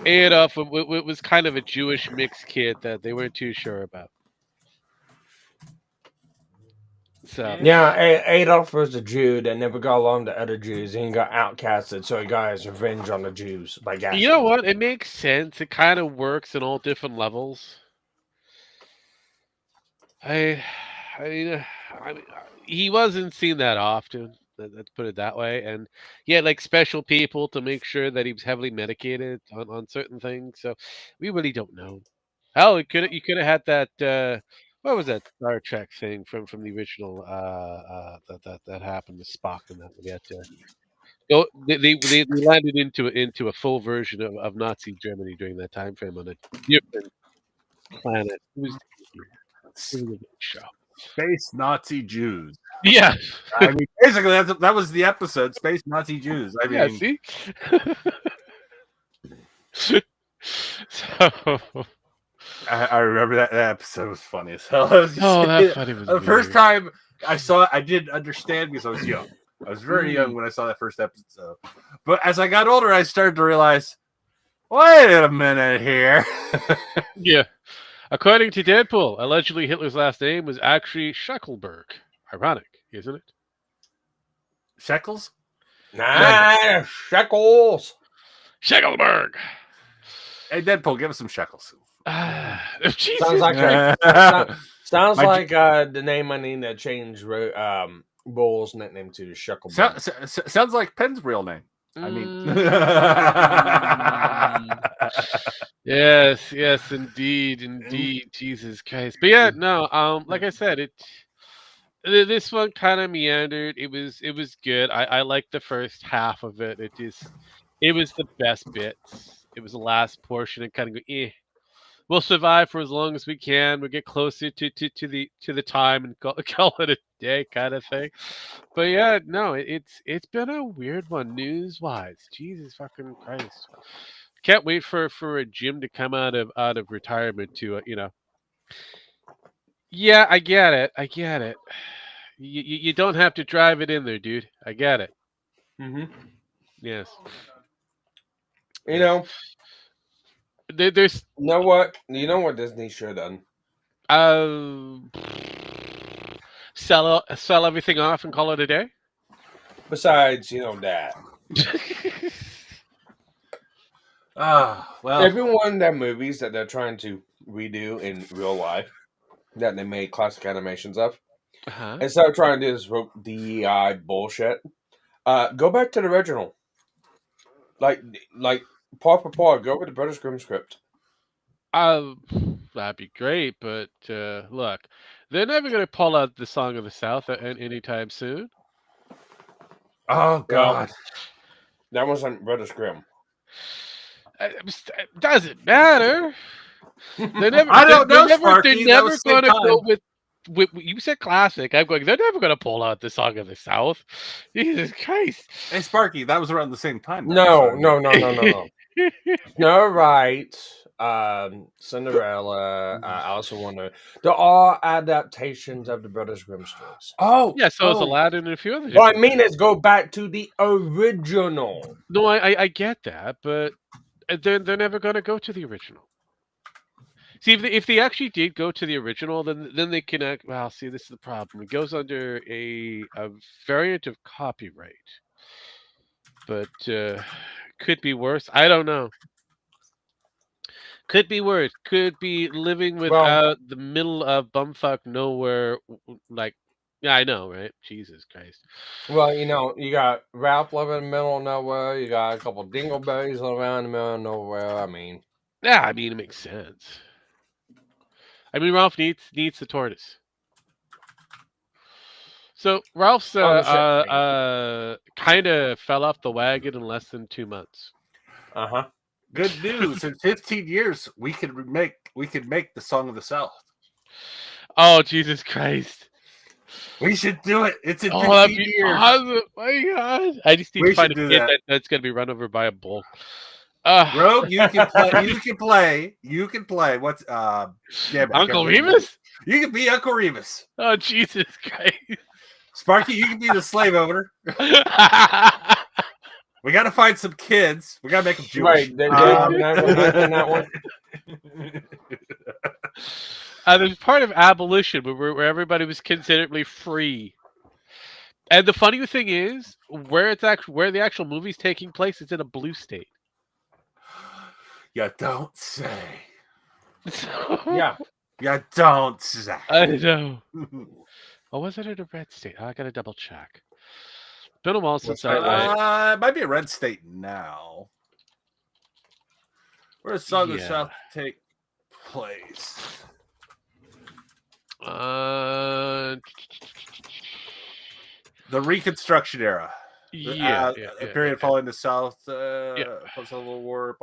Adolf was kind of a Jewish mixed kid that they weren't too sure about. So Yeah, Adolf was a Jew that never got along to other Jews and he got outcasted, so he got his revenge on the Jews by gassing. you know what? It makes sense. It kind of works in all different levels. I mean, he wasn't seen that often. Let's put it that way. And he had like special people to make sure that he was heavily medicated on certain things. So we really don't know. Hell, you could have had that. What was that Star Trek thing from the original? That happened to Spock and that we had to. Go, they landed into a full version of Nazi Germany during that time frame on a different planet. It was a good show. Space Nazi Jews. Yeah. I mean, basically, that was the episode, Space Nazi Jews. I mean, Yeah, see? So, I remember that episode was funny as hell. That funny was the first weird. time I saw it, I didn't understand because I was young. I was very young when I saw that first episode. But as I got older, I started to realize, wait a minute here. Yeah. According to Deadpool, allegedly Hitler's last name was actually Scheckelberg. Ironic, isn't it? Shekels? Nah, shekels. Scheckelberg. Hey, Deadpool, give us some shekels. Jesus. Sounds like the name I need to change Bull's nickname to Shuckleberg. Sounds like Penn's real name. I mean, yes, indeed, Jesus Christ. But yeah, no, like I said, this one kind of meandered. It was good. I liked the first half of it. It was the best bits. It was the last portion and kind of go, we'll survive for as long as we can. We'll get closer to the time and call it a day kind of thing. But yeah, no, it's been a weird one news wise. Jesus fucking Christ! Can't wait for a Jim to come out of retirement to Yeah, I get it. You don't have to drive it in there, dude. I get it. Mm-hmm. Yes. You know, there's you know what Disney should have done. Sell everything off and call it a day. Besides, that. Well, every one of their movies that they're trying to redo in real life, that they made classic animations of, instead of trying to do this DEI bullshit, go back to the original. Like paw for paw, go with the British Grimm script. That'd be great, but look, they're never going to pull out the Song of the South anytime soon. Oh God, that wasn't British Grimm. Doesn't matter. They're never. I don't know, They're Sparky. never going to go with. You said classic. I'm going. They're never going to pull out the Song of the South. Jesus Christ! Hey, Sparky, that was around the same time. No. Snow White, Cinderella, Alice in Wonderland. They're all adaptations of the British Grimm stories. Oh, yeah. So it's Aladdin and a few other. What I mean is, go back to the original. No, I get that, but they're never going to go to the original. See, if they actually did go to the original, then they can act. Well, see, this is the problem. It goes under a variant of copyright, but could be worse. I don't know. Could be worse. Could be living without the middle of bumfuck nowhere. Like, yeah, I know, right? Jesus Christ. Well, you got Ralph living in the middle of nowhere. You got a couple of dingleberries around in the middle of nowhere. I mean, yeah, it makes sense. I mean, Ralph needs the tortoise. So Ralph's kind of fell off the wagon in less than 2 months. Good news. In 15 years, we could make the Song of the South. Oh, Jesus Christ! We should do it. It's in 15 years. Awesome. My God! I just need to find a kid that's going to be run over by a bull. Rogue, you can play. You can play. What's Uncle Remus? You can be Uncle Remus. Oh, Jesus Christ! Sparky, you can be the slave owner. We got to find some kids. We got to make them Jewish. Right. That one. There's part of abolition where everybody was considerably free. And the funny thing is, where the actual movie's taking place, it's in a blue state. You don't say. Yeah. You don't say. I know. Or was it in a red state? I gotta double check. Been a while since it might be a red state now. Where does Song of the South take place? The Reconstruction era. A period following the South post-Civil War,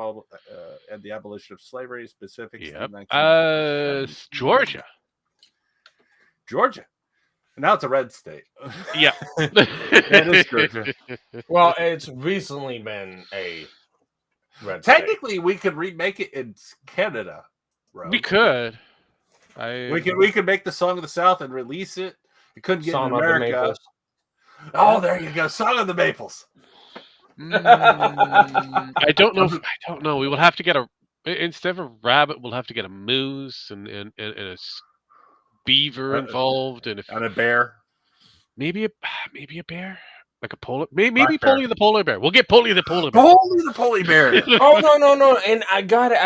and the abolition of slavery, specifics. Georgia. Georgia. Now it's a red state. Yeah. It is Georgia. Well, it's recently been a red Technically, we could remake it in Canada. Rogue. We could. We could make the Song of the South and release it. We couldn't get Song in of the America. Maples. Oh, there you go. Song of the Maples. I don't know. We will have to get instead of a rabbit, we'll have to get a moose and a beaver involved and a bear. Maybe a bear. Like a polar, maybe Polly the polar bear. We'll get Polly the polar bear. Polly the polar bear. Oh no! And I got it.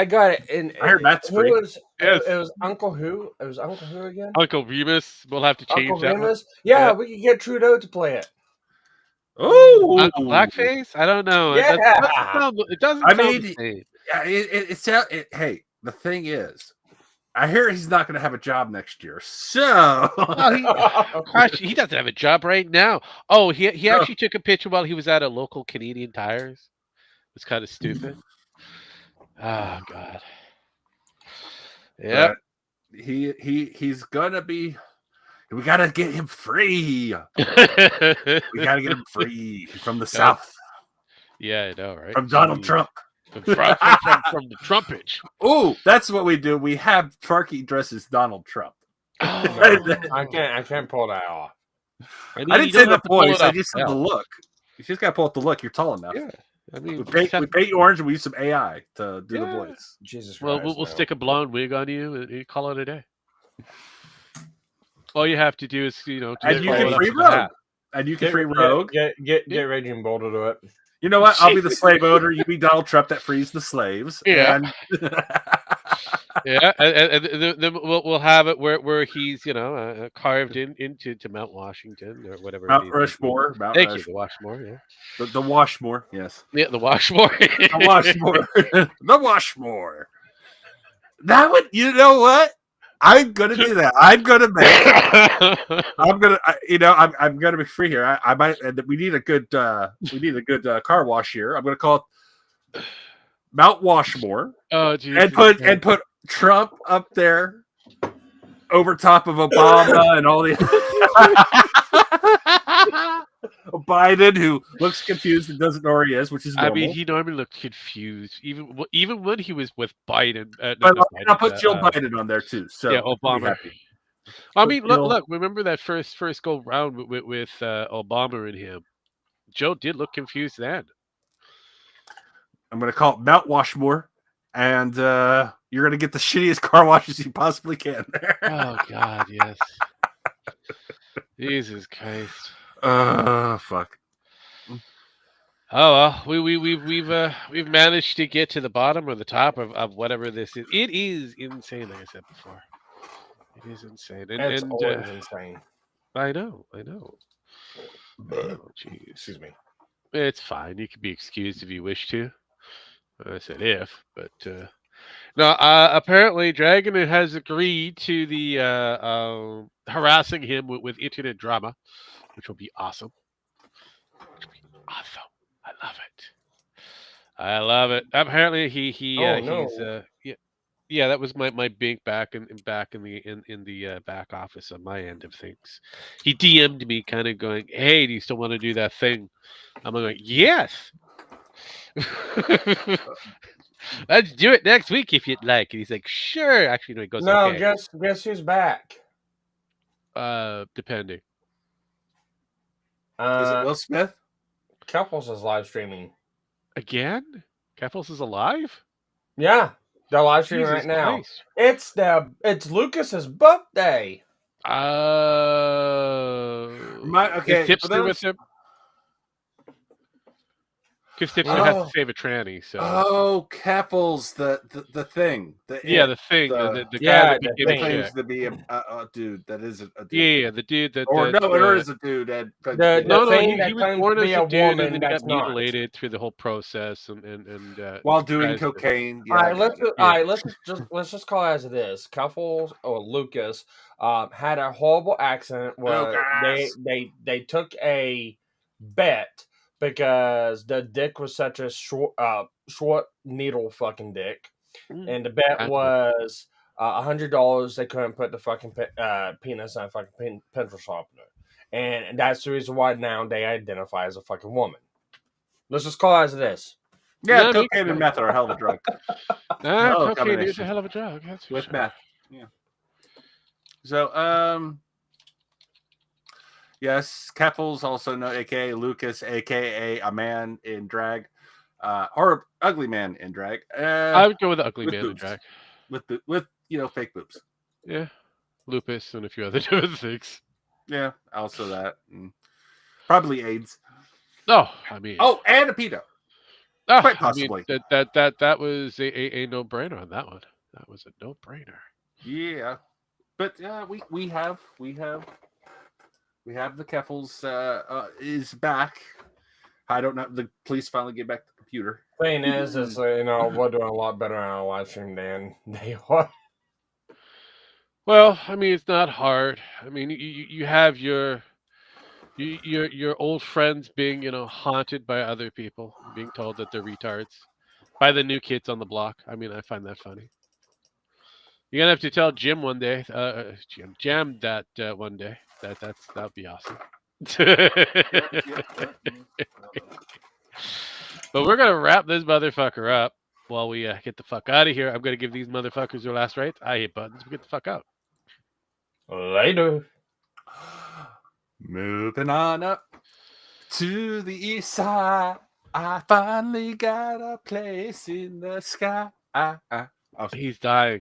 And I heard that's free. It was Uncle who? It was Uncle who again? Uncle Remus. We'll have to change Uncle that. Remus. Yeah, we could get Trudeau to play it. Oh, Uncle Blackface. I don't know. Yeah. It doesn't. I sound mean, the same. Hey, the thing is, I hear he's not going to have a job next year. So he doesn't have a job right now. Oh, he actually took a picture while he was at a local Canadian Tires. It's kind of stupid. Oh God. Yeah. He's gonna be. We gotta get him free. We gotta get him free from the South. Yeah, I know, right? From Donald Trump. From the Trumpage. Oh, that's what we do. We have Sparky dress as Donald Trump. Oh, I can't pull that off. I mean, I didn't say the voice. I just said said the look. You just gotta pull up the look. You're tall enough. Yeah. I mean, we paint you orange and we use some AI to do the voice. Jesus Christ. Well, we'll stick a blonde wig on you and you call it a day. All you have to do is, and you can free Rogue. And you can free Rogue. Get Raging Bull to do it. You know what? I'll be the slave owner. You be Donald Trump that frees the slaves. Yeah. And yeah, and then we'll have it where he's carved into Mount Washington or whatever. Mount Rushmore. Thank you, the Washmore. Yeah, the Washmore. Yes. Yeah, the Washmore. The Washmore. The Washmore. That would. You know what? I'm gonna do that. I'm gonna make. I'm gonna be free here. I might. We need a good. Car wash here. I'm gonna call it Mount Washmore. Oh, geez. And put Trump up there, over top of Obama and all the. Biden, who looks confused and doesn't know where he is, which is normal. I mean, he normally looked confused, even when he was with Biden. I'll put Jill Biden on there too. So yeah, Obama. I mean, look. Remember that first go round with Obama and him. Joe did look confused then. I'm going to call it Mount Washmore, and you're going to get the shittiest car washes you possibly can there. Oh God, yes. Jesus Christ. Fuck. Oh well, we've managed to get to the bottom or the top of whatever this is. It is insane, like I said before. It is insane, It's always insane. I know. Oh, jeez. Excuse me. It's fine. You can be excused if you wish to. I said if, but no. Apparently, Dragon has agreed to the harassing him with internet drama, which will be awesome. Awesome. I love it. Apparently, he's that was my bink back in the back office on my end of things. He DM'd me, kind of going, "Hey, do you still want to do that thing?" I'm like, "Yes." Let's do it next week if you'd like. And he's like, "Sure." Actually, no, he goes, "No, okay. Guess who's back?" Depending. Is it Will Smith? Keffels is live streaming again. Keffels is alive. Yeah. They're live streaming Jesus right now. Christ. It's Lucas's birthday. Okay, Is Tipster with him? Because Tipster has to Oh. save a tranny, so. Oh, Keffels, the thing. The the thing, the guy Yeah, that the became a thing. chick. claims to be a dude. That is a dude. Yeah, the dude that. Or that, no, it is a dude. That, The No, thing he that was claims born to as be a a dude, woman and then he got that's not. mutilated through the whole process, and while doing tries to- cocaine. Yeah, All I right, got it. all right. Let's just call it as it is. Cuffles or Lucas had a horrible accident where Lucas! they took a bet because the dick was such a short needle fucking dick, and the bet was $100. They couldn't put the fucking penis in a fucking pencil sharpener, and that's the reason why now they identify as a fucking woman. Let's just call it as it is. Yeah, cocaine and meth are a hell of a drug. Cocaine is a hell of a drug. That's for with sure. meth. Yeah. So, yes, Keffels, also known, aka Lucas, aka a man in drag, or ugly man in drag. I would go with the ugly man in drag. With fake boobs. Yeah, lupus and a few other different things. Yeah, also that. And probably AIDS. No, I mean. Oh, and a pedo. Quite possibly. I mean, that was a no brainer on that one. That was a no brainer. Yeah, but we have the Keffels is back. I don't know. The police finally get back to the computer. Thing is we're doing a lot better on our live stream than they are. Well, I mean, it's not hard. I mean, you have your old friends being, haunted by other people, being told that they're retards by the new kids on the block. I mean, I find that funny. You're gonna have to tell Jim one day, Jam that one day. That'd be awesome. But we're gonna wrap this motherfucker up while we get the fuck out of here. I'm gonna give these motherfuckers their last rites. I hit buttons. We get the fuck out. Later. Moving on up to the east side. I finally got a place in the sky. He's dying.